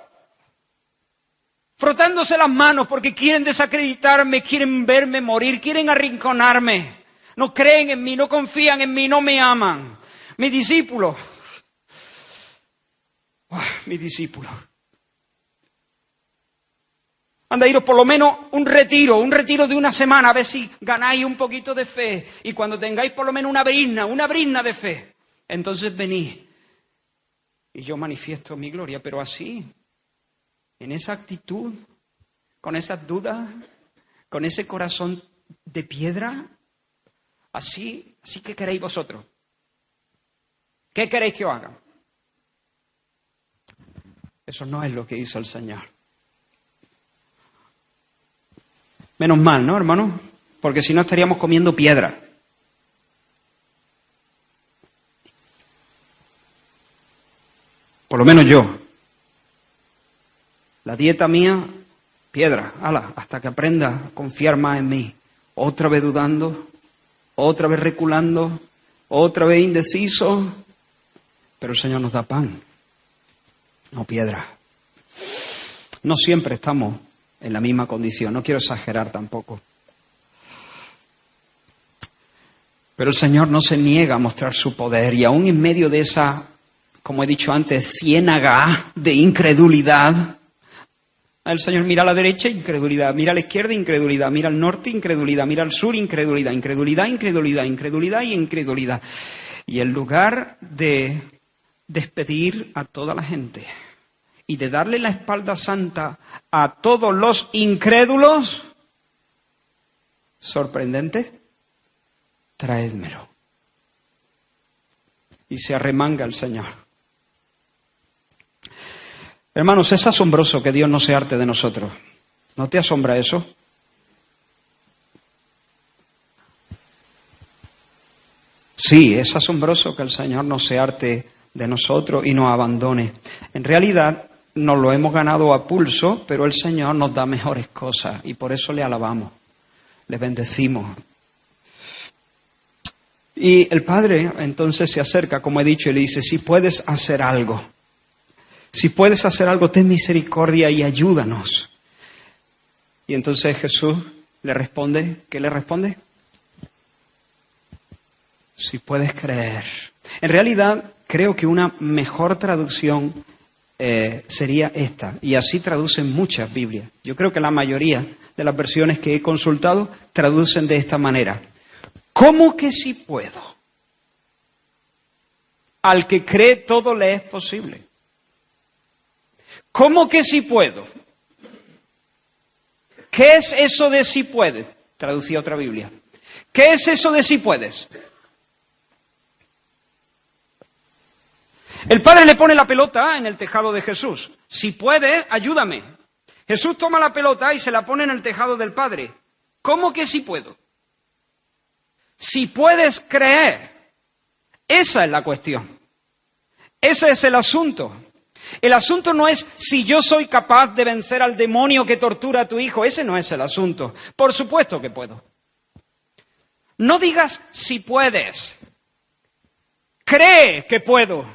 Speaker 1: Frotándose las manos porque quieren desacreditarme, quieren verme morir, quieren arrinconarme. No creen en mí, no confían en mí, no me aman. Mi discípulo. Mi discípulo. Anda, iros por lo menos un retiro de una semana, a ver si ganáis un poquito de fe. Y cuando tengáis por lo menos una brizna de fe, entonces venid. Y yo manifiesto mi gloria, pero así, en esa actitud, con esas dudas, con ese corazón de piedra, así que queréis vosotros. ¿Qué queréis que os haga? Eso no es lo que hizo el Señor. Menos mal, ¿no, hermano? Porque si no estaríamos comiendo piedra. Por lo menos yo. La dieta mía, piedra, hasta que aprenda a confiar más en mí. Otra vez dudando, otra vez reculando, otra vez indeciso. Pero el Señor nos da pan, no piedra. No siempre estamos en la misma condición, no quiero exagerar tampoco. Pero el Señor no se niega a mostrar su poder y aún en medio de esa, como he dicho antes, ciénaga de incredulidad, el Señor mira a la derecha, incredulidad, mira a la izquierda, incredulidad, mira al norte, incredulidad, mira al sur, incredulidad, incredulidad, incredulidad, incredulidad y incredulidad. Y en lugar de despedir a toda la gente y de darle la espalda santa a todos los incrédulos, sorprendente, traédmelo. Y se arremanga el Señor. Hermanos, es asombroso que Dios no se harte de nosotros. ¿No te asombra eso? Sí, es asombroso que el Señor no se harte de nosotros y nos abandone. En realidad nos lo hemos ganado a pulso, pero el Señor nos da mejores cosas y por eso le alabamos, le bendecimos. Y el Padre entonces se acerca, como he dicho, y le dice, si puedes hacer algo, ten misericordia y ayúdanos. Y entonces Jesús le responde, ¿qué le responde? Si puedes creer. En realidad, creo que una mejor traducción sería esta, y así traducen muchas Biblias. Yo creo que la mayoría de las versiones que he consultado traducen de esta manera. ¿Cómo que si puedo? Al que cree todo le es posible. ¿Cómo que si puedo? ¿Qué es eso de si puede? Traducía otra Biblia. ¿Qué es eso de si puedes? El Padre le pone la pelota en el tejado de Jesús. Si puede, ayúdame. Jesús toma la pelota y se la pone en el tejado del Padre. ¿Cómo que si puedo? Si puedes creer, Esa es la cuestión. Ese es el asunto. El asunto no es si yo soy capaz de vencer al demonio que tortura a tu hijo. Ese no es el asunto. Por supuesto que puedo. No digas si puedes. Cree que puedo.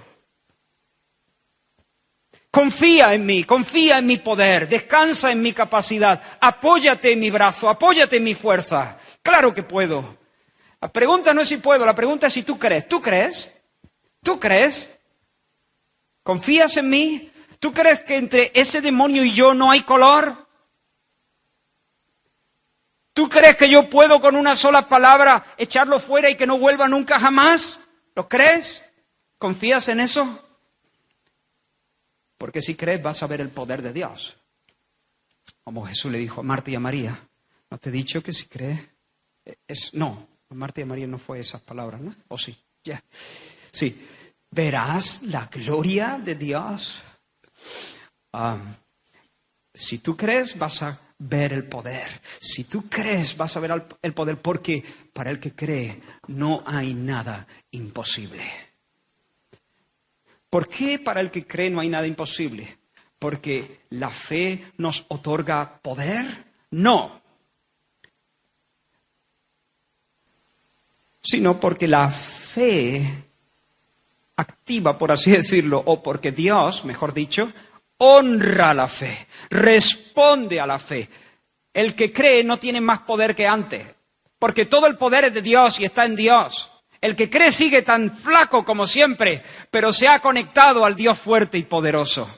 Speaker 1: Confía en mí, confía en mi poder, descansa en mi capacidad, apóyate en mi brazo, apóyate en mi fuerza. Claro que puedo. La pregunta no es si puedo, la pregunta es si tú crees. ¿Tú crees? ¿Tú crees? ¿Confías en mí? ¿Tú crees que entre ese demonio y yo no hay color? ¿Tú crees que yo puedo con una sola palabra echarlo fuera y que no vuelva nunca jamás? ¿Lo crees? ¿Confías en eso? Porque si crees vas a ver el poder de Dios. Como Jesús le dijo a Marta y a María. ¿No te he dicho que si crees? No, a Marta y a María no fue esas palabras, ¿no? ¿O sí? Ya. Sí. ¿Verás la gloria de Dios? Si tú crees vas a ver el poder. Si tú crees vas a ver el poder, porque para el que cree no hay nada imposible. ¿Por qué para el que cree no hay nada imposible? ¿Porque la fe nos otorga poder? No. Sino porque la fe activa, por así decirlo, o porque Dios, mejor dicho, honra la fe, responde a la fe. El que cree no tiene más poder que antes, porque todo el poder es de Dios y está en Dios. El que cree sigue tan flaco como siempre, pero se ha conectado al Dios fuerte y poderoso.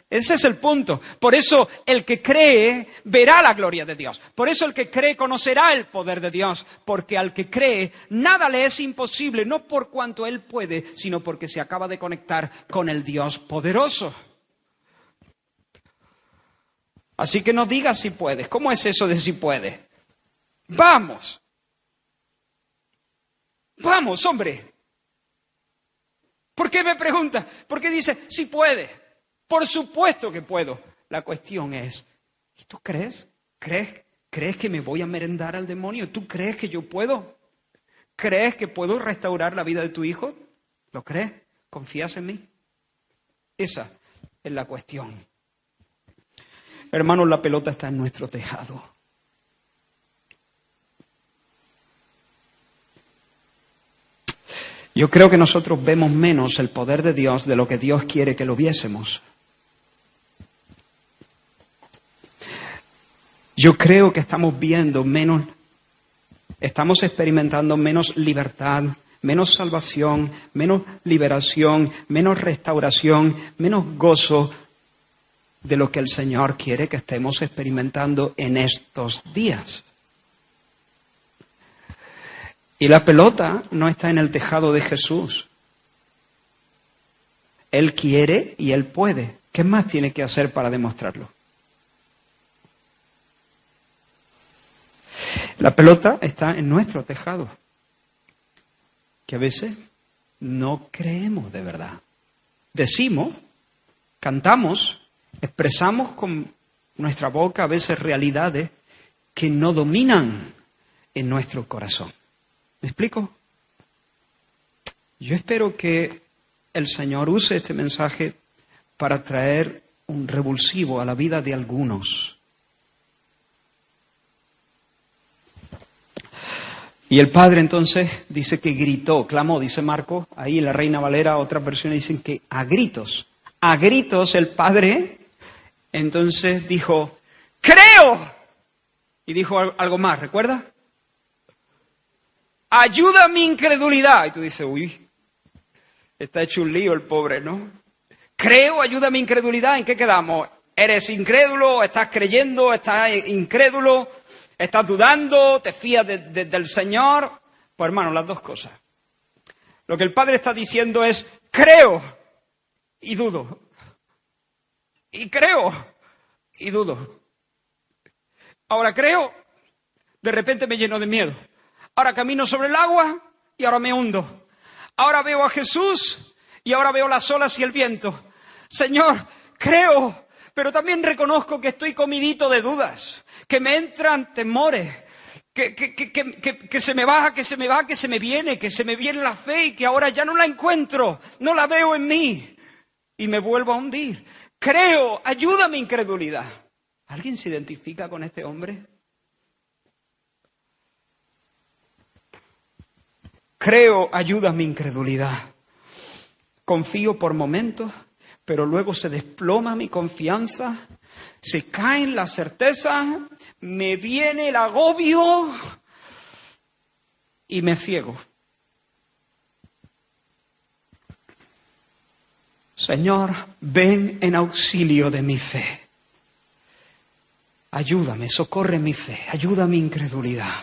Speaker 1: Ese es el punto. Por eso el que cree verá la gloria de Dios. Por eso el que cree conocerá el poder de Dios. Porque al que cree nada le es imposible, no por cuanto él puede, sino porque se acaba de conectar con el Dios poderoso. Así que no digas si puedes. ¿Cómo es eso de si puedes? ¡Vamos! ¡Vamos, hombre! ¿Por qué me pregunta? ¿Por qué dice si puede? Por supuesto que puedo. La cuestión es, ¿y tú crees? ¿Crees que me voy a merendar al demonio? ¿Tú crees que yo puedo? ¿Crees que puedo restaurar la vida de tu hijo? ¿Lo crees? ¿Confías en mí? Esa es la cuestión. Hermanos, la pelota está en nuestro tejado. Yo creo que nosotros vemos menos el poder de Dios de lo que Dios quiere que lo viésemos. Yo creo que estamos viendo menos, estamos experimentando menos libertad, menos salvación, menos liberación, menos restauración, menos gozo de lo que el Señor quiere que estemos experimentando en estos días. Y la pelota no está en el tejado de Jesús. Él quiere y Él puede. ¿Qué más tiene que hacer para demostrarlo? La pelota está en nuestro tejado, que a veces no creemos de verdad. Decimos, cantamos, expresamos con nuestra boca a veces realidades que no dominan en nuestro corazón. ¿Me explico? Yo espero que el Señor use este mensaje para traer un revulsivo a la vida de algunos. Y el padre entonces dice que gritó, clamó, dice Marcos, ahí en la Reina Valera, otras versiones dicen que a gritos el padre entonces dijo, ¡creo! Y dijo algo más, ¿recuerda? Ayuda a mi incredulidad. Y tú dices, uy, está hecho un lío el pobre, ¿no? Creo, ayuda a mi incredulidad. ¿En qué quedamos? ¿Eres incrédulo? ¿Estás creyendo? ¿Estás incrédulo? ¿Estás dudando? ¿Te fías del Señor? Pues hermano, las dos cosas. Lo que el Padre está diciendo es, creo y dudo. Y creo y dudo. Ahora creo, de repente me lleno de miedo. Ahora camino sobre el agua y ahora me hundo. Ahora veo a Jesús y ahora veo las olas y el viento. Señor, creo, pero también reconozco que estoy comidito de dudas, que me entran temores, que se me baja, que se me va, que se me viene la fe y que ahora ya no la encuentro, no la veo en mí y me vuelvo a hundir. Creo, ayuda a mi incredulidad. ¿Alguien se identifica con este hombre? Creo, ayuda a mi incredulidad. Confío por momentos, pero luego se desploma mi confianza, se caen las certezas, me viene el agobio y me ciego. Señor, ven en auxilio de mi fe. Ayúdame, socorre mi fe, ayuda a mi incredulidad.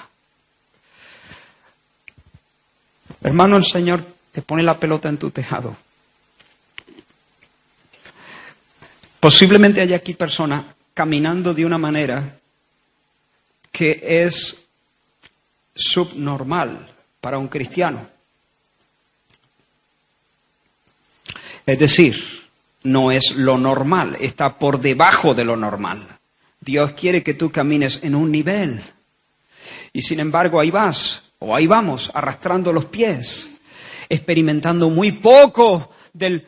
Speaker 1: Hermano, el Señor te pone la pelota en tu tejado. Posiblemente haya aquí personas caminando de una manera que es subnormal para un cristiano. Es decir, no es lo normal, está por debajo de lo normal. Dios quiere que tú camines en un nivel. Y sin embargo, ahí vas, o ahí vamos, arrastrando los pies, experimentando muy poco del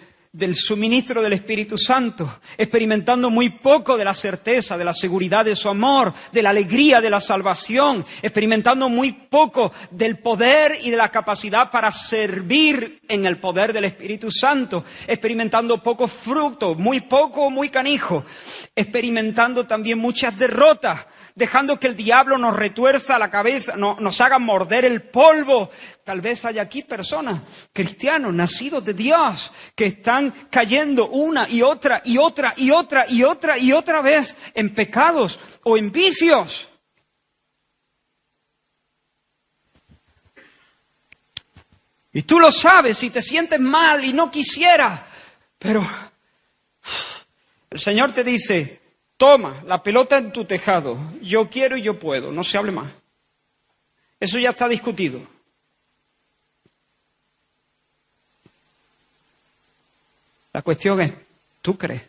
Speaker 1: suministro del Espíritu Santo, experimentando muy poco de la certeza, de la seguridad de su amor, de la alegría de la salvación, experimentando muy poco del poder y de la capacidad para servir en el poder del Espíritu Santo, experimentando poco fruto, muy poco, muy canijo, experimentando también muchas derrotas, dejando que el diablo nos retuerza la cabeza, nos haga morder el polvo. Tal vez haya aquí personas, cristianos, nacidos de Dios, que están cayendo una y otra y otra y otra y otra y otra vez en pecados o en vicios. Y tú lo sabes y te sientes mal y no quisieras, pero el Señor te dice: toma la pelota en tu tejado, yo quiero y yo puedo, no se hable más. Eso ya está discutido. La cuestión es, ¿tú crees?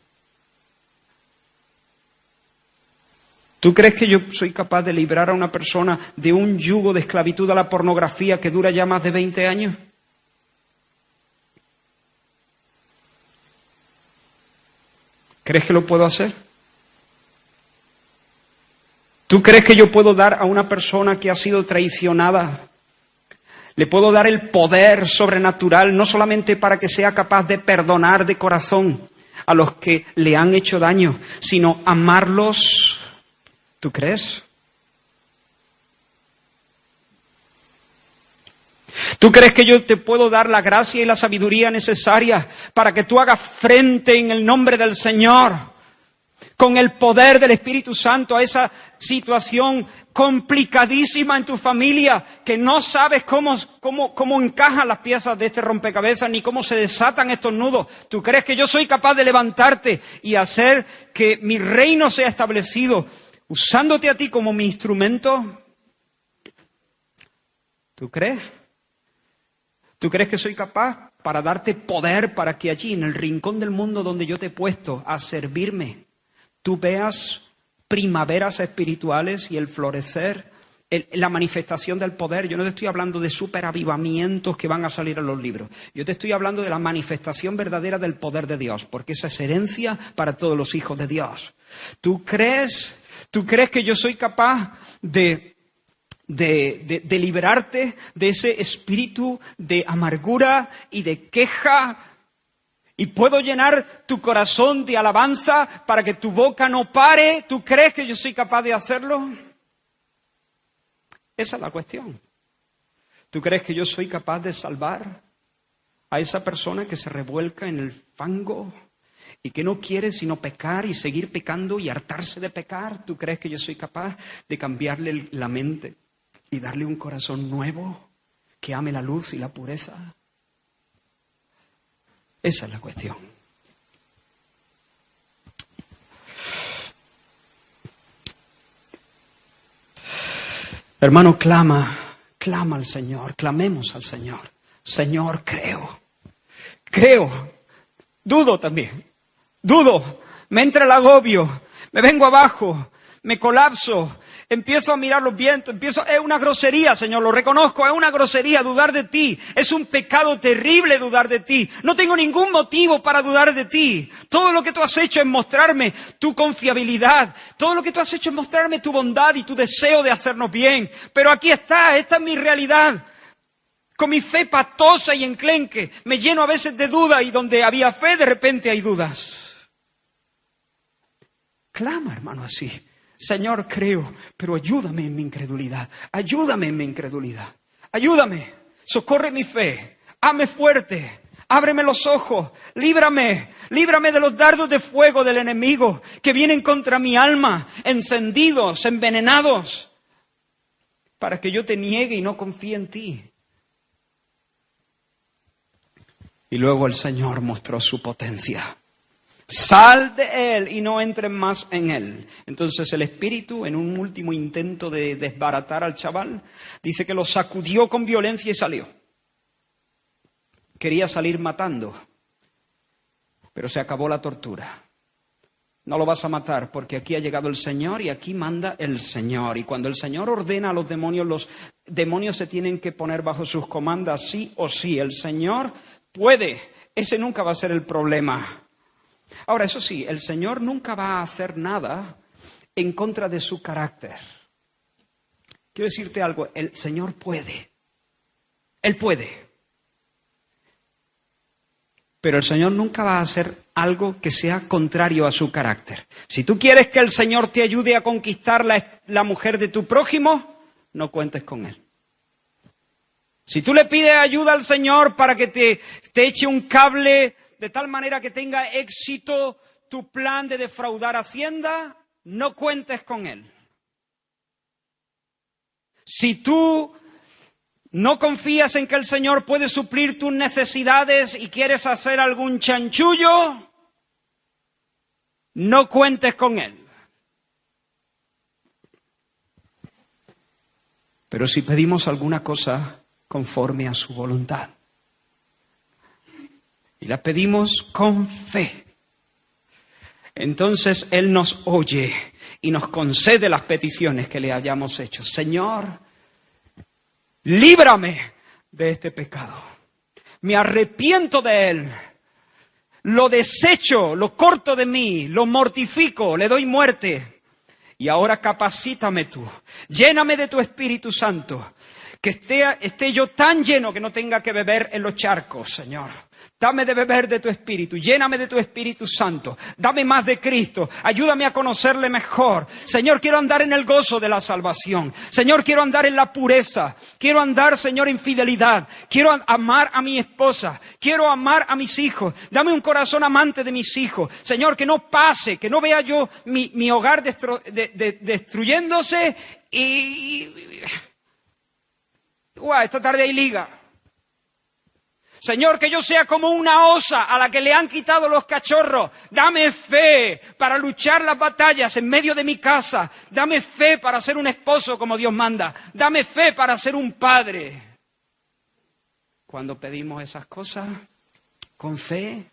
Speaker 1: ¿Tú crees que yo soy capaz de librar a una persona de un yugo de esclavitud a la pornografía que dura ya más de 20 años? ¿Crees que lo puedo hacer? ¿Tú crees que yo puedo dar a una persona que ha sido traicionada, le puedo dar el poder sobrenatural, no solamente para que sea capaz de perdonar de corazón a los que le han hecho daño, sino amarlos? ¿Tú crees? ¿Tú crees que yo te puedo dar la gracia y la sabiduría necesaria para que tú hagas frente en el nombre del Señor, con el poder del Espíritu Santo, a esa situación complicadísima en tu familia, que no sabes cómo encajan las piezas de este rompecabezas, ni cómo se desatan estos nudos? ¿Tú crees que yo soy capaz de levantarte y hacer que mi reino sea establecido usándote a ti como mi instrumento? ¿Tú crees? ¿Tú crees que soy capaz para darte poder para que allí, en el rincón del mundo donde yo te he puesto a servirme, tú veas primaveras espirituales y el florecer, la manifestación del poder? Yo no te estoy hablando de superavivamientos que van a salir en los libros. Yo te estoy hablando de la manifestación verdadera del poder de Dios, porque esa es herencia para todos los hijos de Dios. ¿Tú crees que yo soy capaz de liberarte de ese espíritu de amargura y de queja? ¿Y puedo llenar tu corazón de alabanza para que tu boca no pare? ¿Tú crees que yo soy capaz de hacerlo? Esa es la cuestión. ¿Tú crees que yo soy capaz de salvar a esa persona que se revuelca en el fango y que no quiere sino pecar y seguir pecando y hartarse de pecar? ¿Tú crees que yo soy capaz de cambiarle la mente y darle un corazón nuevo que ame la luz y la pureza? Esa es la cuestión. Hermano, clama al Señor, clamemos al Señor. Señor, creo, dudo también, me entra el agobio, me vengo abajo, me colapso, Empiezo a mirar los vientos, es una grosería, Señor, lo reconozco, es una grosería dudar de ti. Es un pecado terrible dudar de ti. No tengo ningún motivo para dudar de ti. Todo lo que tú has hecho es mostrarme tu confiabilidad. Todo lo que tú has hecho es mostrarme tu bondad y tu deseo de hacernos bien. Pero aquí está, esta es mi realidad. Con mi fe patosa y enclenque, me lleno a veces de dudas y donde había fe, de repente hay dudas. Clama, hermano, así. Señor, creo, pero ayúdame en mi incredulidad. Ayúdame en mi incredulidad. Ayúdame. Socorre mi fe. Hazme fuerte. Ábreme los ojos. Líbrame. Líbrame de los dardos de fuego del enemigo que vienen contra mi alma, encendidos, envenenados, para que yo te niegue y no confíe en ti. Y luego el Señor mostró su potencia. Sal de él y no entres más en él. Entonces el espíritu, en un último intento de desbaratar al chaval, dice que lo sacudió con violencia y salió. Quería salir matando, pero se acabó la tortura. No lo vas a matar porque aquí ha llegado el Señor y aquí manda el Señor. Y cuando el Señor ordena a los demonios se tienen que poner bajo sus comandas sí o sí. El Señor puede, ese nunca va a ser el problema. Ahora, eso sí, el Señor nunca va a hacer nada en contra de su carácter. Quiero decirte algo, el Señor puede. Él puede. Pero el Señor nunca va a hacer algo que sea contrario a su carácter. Si tú quieres que el Señor te ayude a conquistar la mujer de tu prójimo, no cuentes con Él. Si tú le pides ayuda al Señor para que te eche un cable de tal manera que tenga éxito tu plan de defraudar Hacienda, no cuentes con Él. Si tú no confías en que el Señor puede suplir tus necesidades y quieres hacer algún chanchullo, no cuentes con Él. Pero si pedimos alguna cosa conforme a su voluntad, y la pedimos con fe, entonces Él nos oye y nos concede las peticiones que le hayamos hecho. Señor, líbrame de este pecado. Me arrepiento de él. Lo desecho, lo corto de mí, lo mortifico, le doy muerte. Y ahora capacítame tú. Lléname de tu Espíritu Santo. Que esté yo tan lleno que no tenga que beber en los charcos, Señor. Dame de beber de tu Espíritu, lléname de tu Espíritu Santo, dame más de Cristo, ayúdame a conocerle mejor. Señor, quiero andar en el gozo de la salvación. Señor, quiero andar en la pureza, quiero andar, Señor, en fidelidad. Quiero amar a mi esposa, quiero amar a mis hijos. Dame un corazón amante de mis hijos. Señor, que no pase, que no vea yo mi hogar destruyéndose y... esta tarde hay liga. Señor, que yo sea como una osa a la que le han quitado los cachorros. Dame fe para luchar las batallas en medio de mi casa. Dame fe para ser un esposo como Dios manda. Dame fe para ser un padre. Cuando pedimos esas cosas con fe,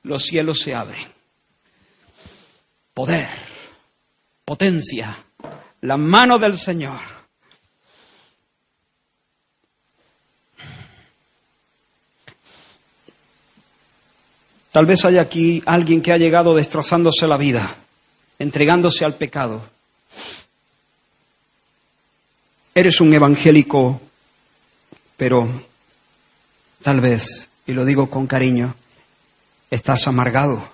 Speaker 1: los cielos se abren. Poder, potencia, la mano del Señor. Tal vez haya aquí alguien que ha llegado destrozándose la vida, entregándose al pecado. Eres un evangélico, pero tal vez, y lo digo con cariño, estás amargado.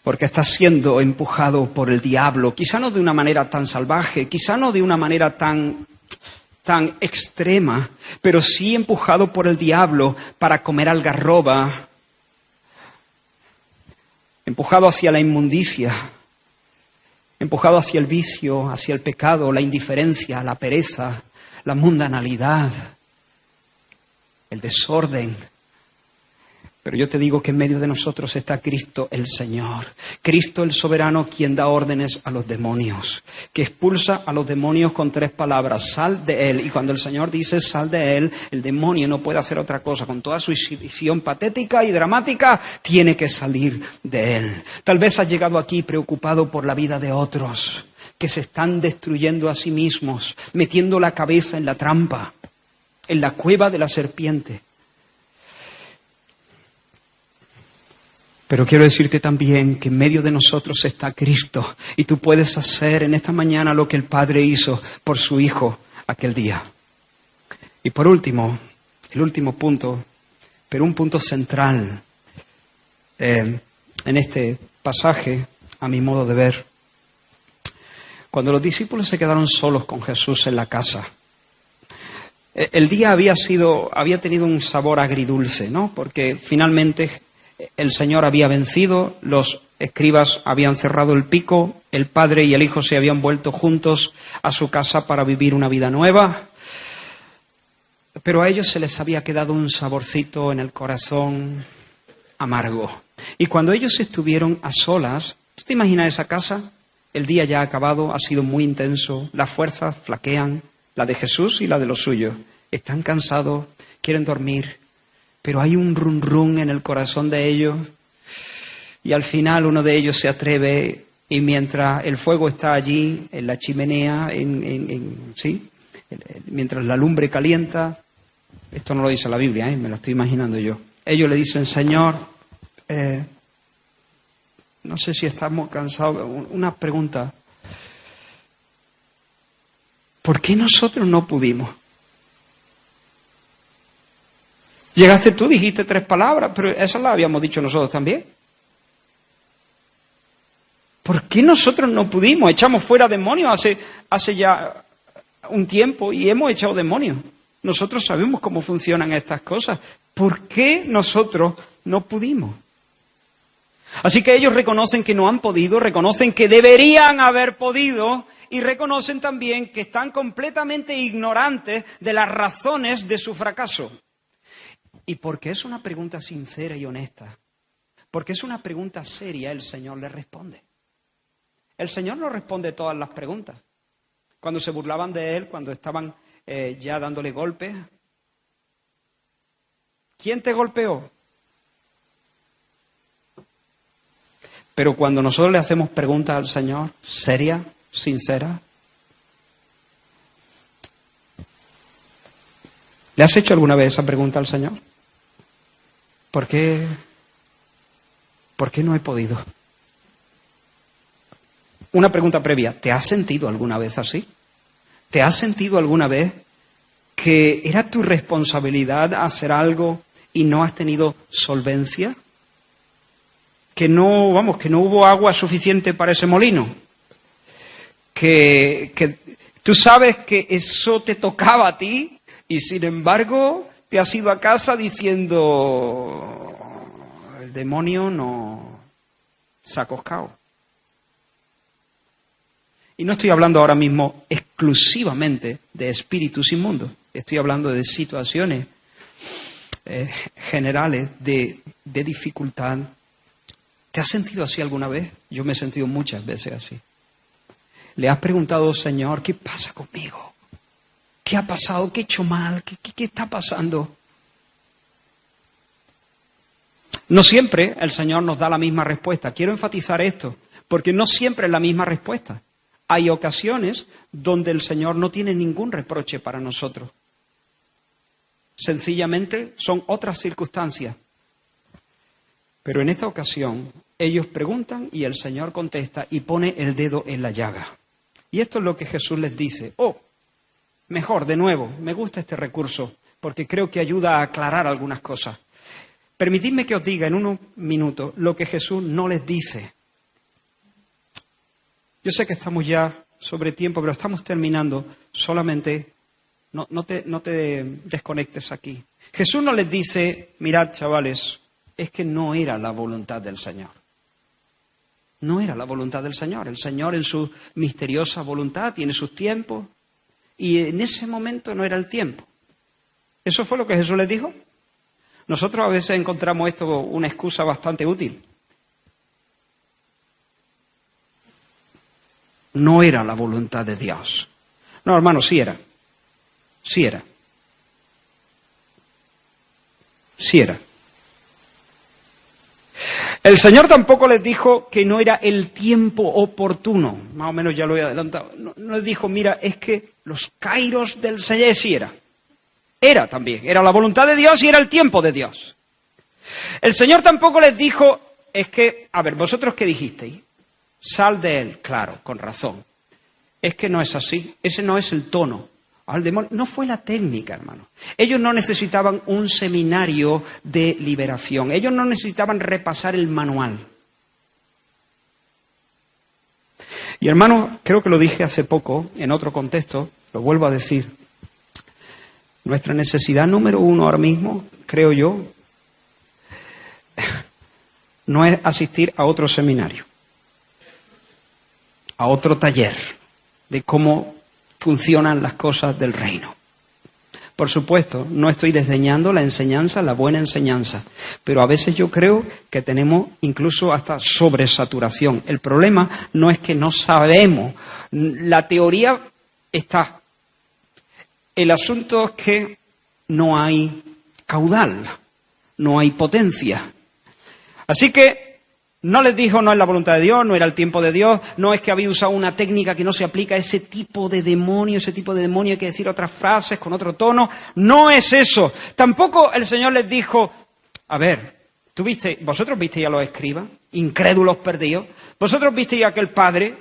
Speaker 1: Porque estás siendo empujado por el diablo, quizá no de una manera tan salvaje, quizá no de una manera tan extrema, pero sí empujado por el diablo para comer algarroba, empujado hacia la inmundicia, empujado hacia el vicio, hacia el pecado, la indiferencia, la pereza, la mundanalidad, el desorden, Pero yo te digo que en medio de nosotros está Cristo el Señor, Cristo el soberano, quien da órdenes a los demonios, que expulsa a los demonios con 3 palabras: sal de él. Y cuando el Señor dice sal de él, el demonio no puede hacer otra cosa. Con toda su exhibición patética y dramática, tiene que salir de él. Tal vez has llegado aquí preocupado por la vida de otros, que se están destruyendo a sí mismos, metiendo la cabeza en la trampa, en la cueva de la serpiente. Pero quiero decirte también que en medio de nosotros está Cristo y tú puedes hacer en esta mañana lo que el Padre hizo por su Hijo aquel día. Y por último, el último punto, pero un punto central en este pasaje, a mi modo de ver, cuando los discípulos se quedaron solos con Jesús en la casa, el día había tenido un sabor agridulce, ¿no? Porque finalmente el Señor había vencido, los escribas habían cerrado el pico, el Padre y el Hijo se habían vuelto juntos a su casa para vivir una vida nueva, pero a ellos se les había quedado un saborcito en el corazón amargo. Y cuando ellos estuvieron a solas, ¿tú te imaginas esa casa? El día ya ha acabado, ha sido muy intenso, las fuerzas flaquean, la de Jesús y la de los suyos. Están cansados, quieren dormir, pero hay un rum rum en el corazón de ellos. Y al final uno de ellos se atreve y mientras el fuego está allí, en la chimenea, mientras la lumbre calienta, esto no lo dice la Biblia, me lo estoy imaginando yo. Ellos le dicen: Señor, no sé si estamos cansados. Una pregunta. ¿Por qué nosotros no pudimos? Llegaste tú, dijiste 3 palabras, pero esas las habíamos dicho nosotros también. ¿Por qué nosotros no pudimos? Echamos fuera demonios hace ya un tiempo y hemos echado demonios. Nosotros sabemos cómo funcionan estas cosas. ¿Por qué nosotros no pudimos? Así que ellos reconocen que no han podido, reconocen que deberían haber podido y reconocen también que están completamente ignorantes de las razones de su fracaso. Y porque es una pregunta sincera y honesta, porque es una pregunta seria, el Señor le responde. El Señor no responde todas las preguntas. Cuando se burlaban de Él, cuando estaban ya dándole golpes, ¿quién te golpeó? Pero cuando nosotros le hacemos preguntas al Señor, serias, sinceras, ¿le has hecho alguna vez esa pregunta al Señor? ¿Por qué no he podido? Una pregunta previa, ¿te has sentido alguna vez así? ¿Te has sentido alguna vez que era tu responsabilidad hacer algo y no has tenido solvencia? Que no hubo agua suficiente para ese molino. Que tú sabes que eso te tocaba a ti y sin embargo te has ido a casa diciendo: el demonio no se ha coscado. Y no estoy hablando ahora mismo exclusivamente de espíritus inmundos. Estoy hablando de situaciones generales de dificultad. ¿Te has sentido así alguna vez? Yo me he sentido muchas veces así. ¿Le has preguntado: Señor, qué pasa conmigo? ¿Qué ha pasado? ¿Qué he hecho mal? ¿Qué está pasando? No siempre el Señor nos da la misma respuesta. Quiero enfatizar esto, porque no siempre es la misma respuesta. Hay ocasiones donde el Señor no tiene ningún reproche para nosotros. Sencillamente son otras circunstancias. Pero en esta ocasión ellos preguntan y el Señor contesta y pone el dedo en la llaga. Y esto es lo que Jesús les dice. Mejor, de nuevo, me gusta este recurso porque creo que ayuda a aclarar algunas cosas. Permitidme que os diga en unos minutos lo que Jesús no les dice. Yo sé que estamos ya sobre tiempo, pero estamos terminando. Solamente no te desconectes aquí. Jesús no les dice: mirad, chavales, es que no era la voluntad del Señor. No era la voluntad del Señor. El Señor en su misteriosa voluntad tiene sus tiempos y en ese momento no era el tiempo. ¿Eso fue lo que Jesús les dijo? Nosotros a veces encontramos esto una excusa bastante útil. No era la voluntad de Dios. No, hermano, sí era. Sí era. Sí era. El Señor tampoco les dijo que no era el tiempo oportuno. Más o menos ya lo he adelantado. No les dijo, mira, es que los kairos del Señor sí era. Era también. Era la voluntad de Dios y era el tiempo de Dios. El Señor tampoco les dijo, es que, a ver, ¿vosotros qué dijisteis? Sal de él, claro, con razón. Es que no es así. Ese no es el tono. Al demonio. No fue la técnica, hermano. Ellos no necesitaban un seminario de liberación. Ellos no necesitaban repasar el manual. Y hermano, creo que lo dije hace poco, en otro contexto, lo vuelvo a decir. Nuestra necesidad número uno ahora mismo, creo yo, no es asistir a otro seminario, a otro taller de cómo funcionan las cosas del reino. Por supuesto, no estoy desdeñando la enseñanza, la buena enseñanza, pero a veces yo creo que tenemos incluso hasta sobresaturación. El problema no es que no sabemos, la teoría está. El asunto es que no hay caudal, no hay potencia. Así que no les dijo, no es la voluntad de Dios, no era el tiempo de Dios, no es que había usado una técnica que no se aplica a ese tipo de demonio hay que decir otras frases con otro tono. No es eso. Tampoco el Señor les dijo, a ver, vosotros visteis a los escribas, incrédulos perdidos, vosotros visteis a aquel padre.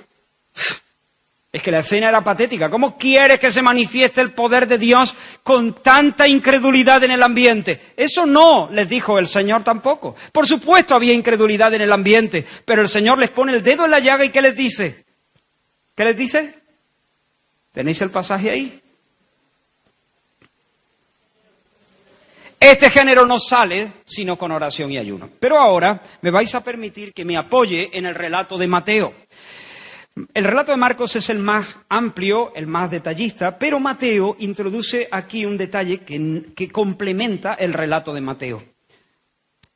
Speaker 1: Es que la escena era patética. ¿Cómo quieres que se manifieste el poder de Dios con tanta incredulidad en el ambiente? Eso no les dijo el Señor tampoco. Por supuesto había incredulidad en el ambiente, pero el Señor les pone el dedo en la llaga y ¿qué les dice? ¿Qué les dice? ¿Tenéis el pasaje ahí? Este género no sale sino con oración y ayuno. Pero ahora me vais a permitir que me apoye en el relato de Mateo. El relato de Marcos es el más amplio, el más detallista, pero Mateo introduce aquí un detalle que complementa el relato de Mateo.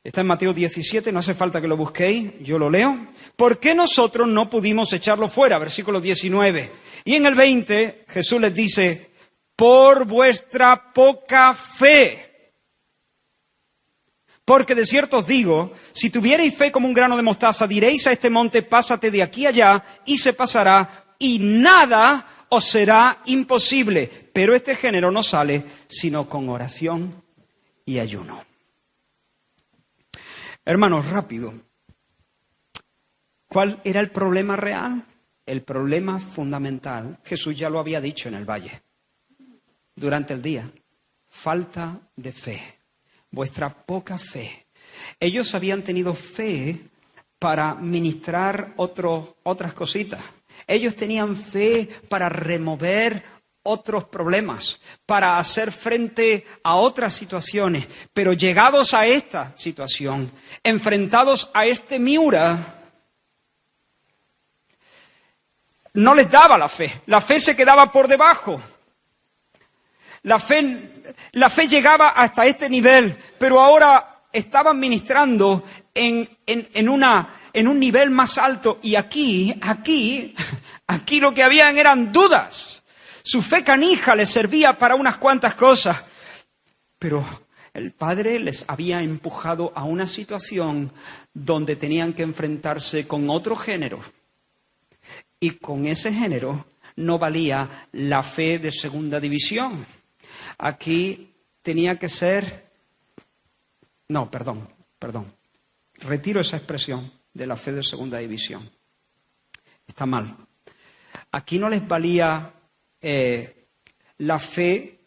Speaker 1: Está en Mateo 17, no hace falta que lo busquéis, yo lo leo. ¿Por qué nosotros no pudimos echarlo fuera? Versículo 19. Y en el 20 Jesús les dice, por vuestra poca fe. Porque de cierto os digo, si tuvierais fe como un grano de mostaza, diréis a este monte, pásate de aquí allá, y se pasará, y nada os será imposible. Pero este género no sale sino con oración y ayuno. Hermanos, rápido. ¿Cuál era el problema real? El problema fundamental, Jesús ya lo había dicho en el valle, durante el día, falta de fe. Vuestra poca fe. Ellos habían tenido fe para ministrar otras cositas. Ellos tenían fe para remover otros problemas, para hacer frente a otras situaciones. Pero llegados a esta situación, enfrentados a este Miura, no les daba la fe. La fe se quedaba por debajo. La fe llegaba hasta este nivel, pero ahora estaban ministrando en un nivel más alto. Y aquí lo que habían eran dudas. Su fe canija les servía para unas cuantas cosas. Pero el Padre les había empujado a una situación donde tenían que enfrentarse con otro género. Y con ese género no valía la fe de segunda división. Aquí tenía que ser... No, perdón. Retiro esa expresión de la fe de segunda división. Está mal. Aquí no les valía la fe...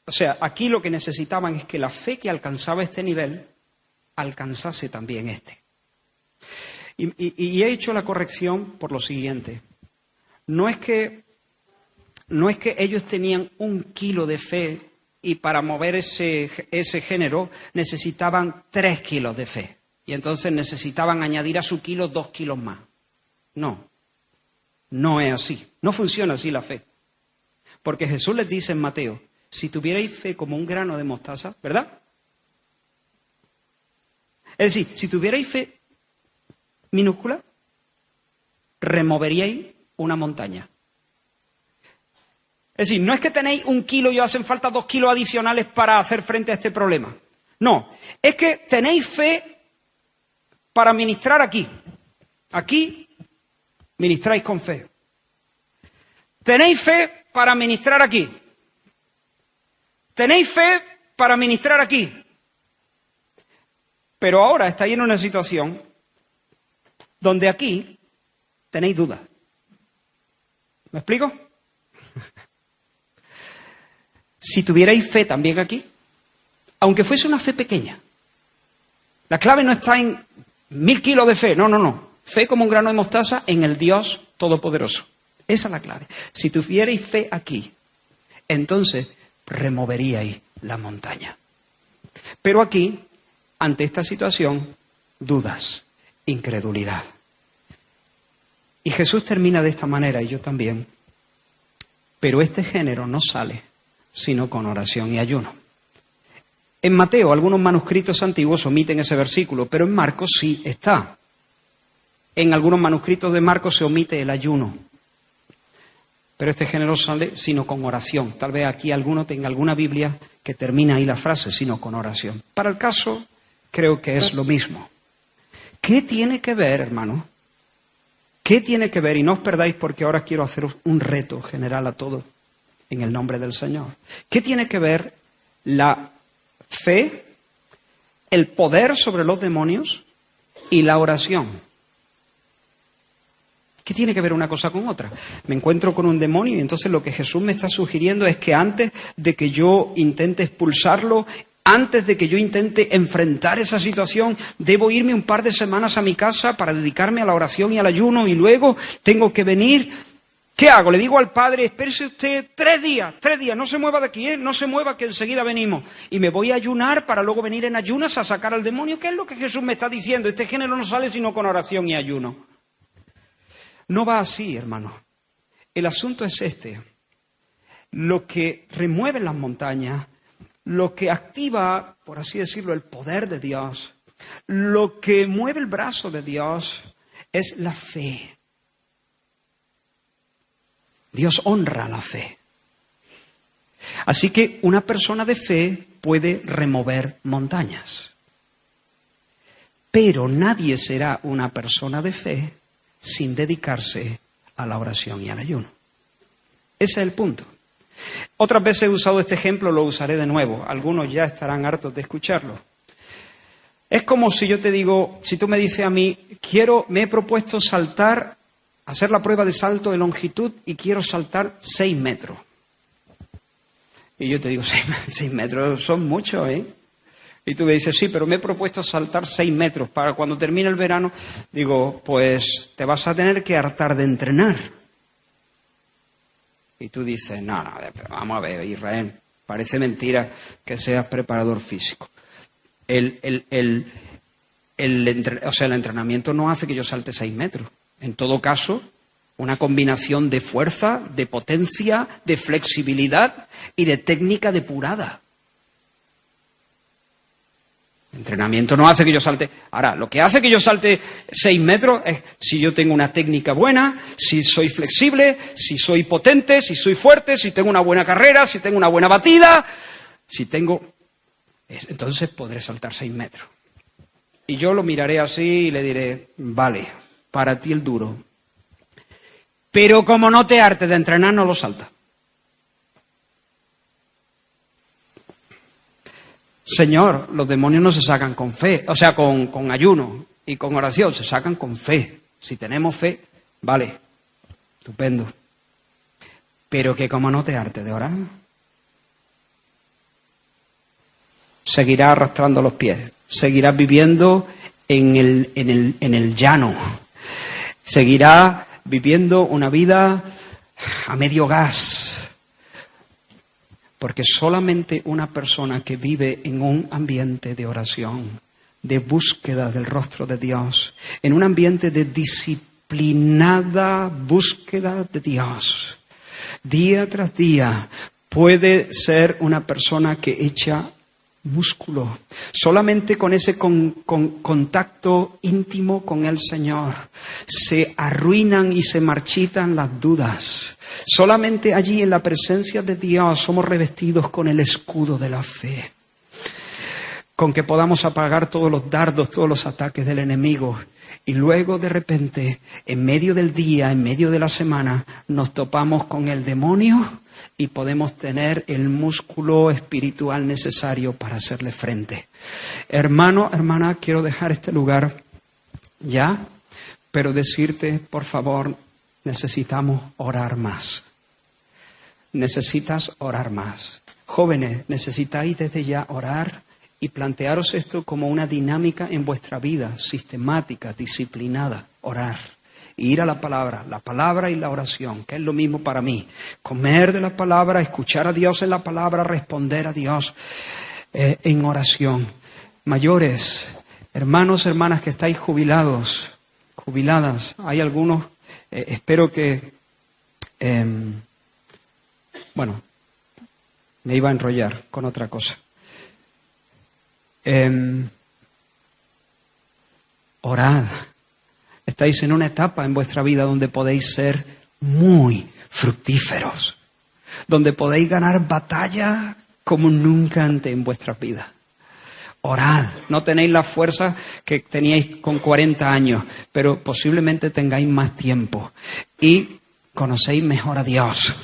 Speaker 1: O sea, aquí lo que necesitaban es que la fe que alcanzaba este nivel alcanzase también este. Y he hecho la corrección por lo siguiente. No es que ellos tenían 1 kilo de fe y para mover ese género necesitaban 3 kilos de fe. Y entonces necesitaban añadir a su kilo 2 kilos más. No es así. No funciona así la fe. Porque Jesús les dice en Mateo, si tuvierais fe como un grano de mostaza, ¿verdad? Es decir, si tuvierais fe minúscula, removeríais una montaña. Es decir, no es que tenéis 1 kilo y os hacen falta 2 kilos adicionales para hacer frente a este problema. No, es que tenéis fe para ministrar aquí. Aquí ministráis con fe. Tenéis fe para ministrar aquí. Tenéis fe para ministrar aquí. Pero ahora estáis en una situación donde aquí tenéis dudas. ¿Me explico? Si tuvierais fe también aquí, aunque fuese una fe pequeña, la clave no está en 1000 kilos de fe, no. Fe como un grano de mostaza en el Dios Todopoderoso. Esa es la clave. Si tuvierais fe aquí, entonces removeríais la montaña. Pero aquí, ante esta situación, dudas, incredulidad. Y Jesús termina de esta manera, y yo también. Pero este género no sale sino con oración y ayuno. En Mateo, algunos manuscritos antiguos omiten ese versículo, pero en Marcos sí está. En algunos manuscritos de Marcos se omite el ayuno. Pero este género sale sino con oración. Tal vez aquí alguno tenga alguna Biblia que termina ahí la frase, sino con oración. Para el caso, creo que es lo mismo. ¿Qué tiene que ver, hermano? ¿Qué tiene que ver? Y no os perdáis porque ahora quiero hacer un reto general a todos en el nombre del Señor. ¿Qué tiene que ver la fe, el poder sobre los demonios y la oración? ¿Qué tiene que ver una cosa con otra? Me encuentro con un demonio y entonces lo que Jesús me está sugiriendo es que antes de que yo intente expulsarlo, antes de que yo intente enfrentar esa situación, debo irme un par de semanas a mi casa para dedicarme a la oración y al ayuno y luego tengo que venir. ¿Qué hago? Le digo al Padre, espérese usted 3 días, no se mueva de aquí, no se mueva que enseguida venimos. Y me voy a ayunar para luego venir en ayunas a sacar al demonio. ¿Qué es lo que Jesús me está diciendo? Este género no sale sino con oración y ayuno. No va así, hermano. El asunto es este. Lo que remueve las montañas, lo que activa, por así decirlo, el poder de Dios, lo que mueve el brazo de Dios es la fe. Dios honra la fe. Así que una persona de fe puede remover montañas. Pero nadie será una persona de fe sin dedicarse a la oración y al ayuno. Ese es el punto. Otras veces he usado este ejemplo, lo usaré de nuevo. Algunos ya estarán hartos de escucharlo. Es como si yo te digo, si tú me dices a mí, me he propuesto hacer la prueba de salto de longitud y quiero saltar 6 metros. Y yo te digo, 6 metros son muchos, ¿eh? Y tú me dices, sí, pero me he propuesto saltar 6 metros. Para cuando termine el verano, digo, pues te vas a tener que hartar de entrenar. Y tú dices, no, vamos a ver, Israel, parece mentira que seas preparador físico. El entrenamiento no hace que yo salte 6 metros. En todo caso, una combinación de fuerza, de potencia, de flexibilidad y de técnica depurada. Entrenamiento no hace que yo salte. Ahora, lo que hace que yo salte 6 metros es si yo tengo una técnica buena, si soy flexible, si soy potente, si soy fuerte, si tengo una buena carrera, si tengo una buena batida, entonces podré saltar 6 metros. Y yo lo miraré así y le diré, vale, para ti el duro. Pero como no te hartes de entrenar, no lo saltas. Señor, los demonios no se sacan con fe, o sea, con ayuno y con oración, se sacan con fe. Si tenemos fe, vale, estupendo. Pero que como no te hartes de orar, seguirás arrastrando los pies, seguirás viviendo en el llano, seguirás viviendo una vida a medio gas. Porque solamente una persona que vive en un ambiente de oración, de búsqueda del rostro de Dios, en un ambiente de disciplinada búsqueda de Dios, día tras día, puede ser una persona que echa músculo. Solamente con ese contacto íntimo con el Señor se arruinan y se marchitan las dudas. Solamente allí en la presencia de Dios somos revestidos con el escudo de la fe, con que podamos apagar todos los dardos, todos los ataques del enemigo. Y luego de repente, en medio del día, en medio de la semana, nos topamos con el demonio y podemos tener el músculo espiritual necesario para hacerle frente. Hermano, hermana, quiero dejar este lugar ya, pero decirte, por favor, necesitamos orar más. Necesitas orar más. Jóvenes, necesitáis desde ya orar y plantearos esto como una dinámica en vuestra vida, sistemática, disciplinada, orar. Ir a la palabra y la oración, que es lo mismo para mí. Comer de la palabra, escuchar a Dios en la palabra, responder a Dios en oración. Mayores, hermanos, hermanas que estáis jubilados, jubiladas, hay algunos, espero que, bueno, me iba a enrollar con otra cosa. Orad. Estáis en una etapa en vuestra vida donde podéis ser muy fructíferos, donde podéis ganar batallas como nunca antes en vuestras vidas. Orad. No tenéis la fuerza que teníais con 40 años, pero posiblemente tengáis más tiempo y conocéis mejor a Dios.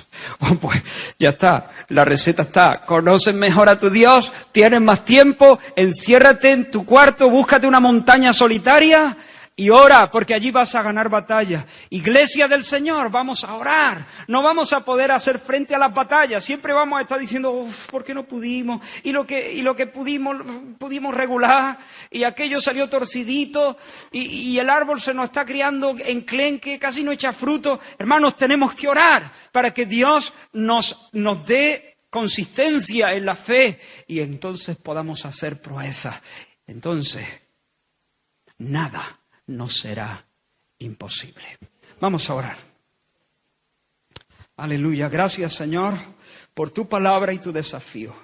Speaker 1: Oh, pues ya está, la receta está. Conoces mejor a tu Dios, tienes más tiempo, enciérrate en tu cuarto, búscate una montaña solitaria y ora, porque allí vas a ganar batallas. Iglesia del Señor, vamos a orar. No vamos a poder hacer frente a las batallas. Siempre vamos a estar diciendo, ¿por qué no pudimos? Y lo que pudimos regular. Y aquello salió torcidito. Y el árbol se nos está criando enclenque, casi no echa fruto. Hermanos, tenemos que orar para que Dios nos dé consistencia en la fe. Y entonces podamos hacer proezas. Entonces, nada no será imposible. Vamos a orar. Aleluya. Gracias, Señor, por tu palabra y tu desafío.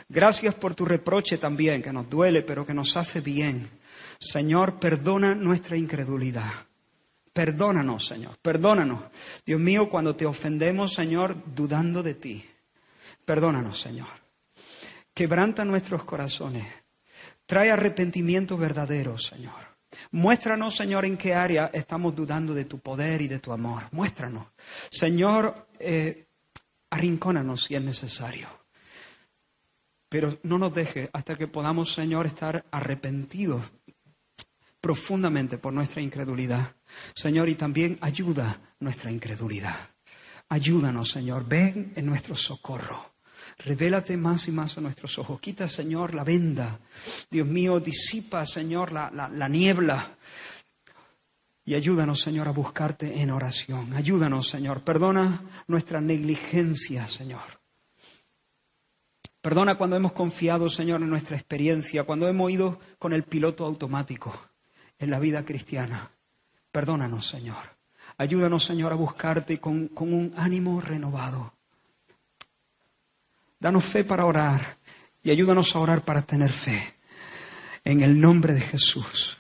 Speaker 1: Gracias por tu reproche también, que nos duele, pero que nos hace bien. Señor, perdona nuestra incredulidad. Perdónanos, Señor, perdónanos. Dios mío, cuando te ofendemos, Señor, dudando de ti. Perdónanos, Señor. Quebranta nuestros corazones. Trae arrepentimiento verdadero, Señor. Muéstranos, Señor, en qué área estamos dudando de tu poder y de tu amor. Muéstranos. Señor, arrincónanos si es necesario. Pero no nos dejes hasta que podamos, Señor, estar arrepentidos profundamente por nuestra incredulidad. Señor, y también ayuda nuestra incredulidad. Ayúdanos, Señor. Ven en nuestro socorro. Revélate más y más a nuestros ojos. Quita, Señor, la venda. Dios mío, disipa, Señor, la niebla. Y ayúdanos, Señor, a buscarte en oración. Ayúdanos, Señor. Perdona nuestra negligencia, Señor. Perdona cuando hemos confiado, Señor, en nuestra experiencia, cuando hemos ido con el piloto automático en la vida cristiana. Perdónanos, Señor. Ayúdanos, Señor, a buscarte con un ánimo renovado. Danos fe para orar y ayúdanos a orar para tener fe. En el nombre de Jesús.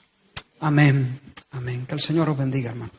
Speaker 1: Amén. Amén. Que el Señor os bendiga, hermano.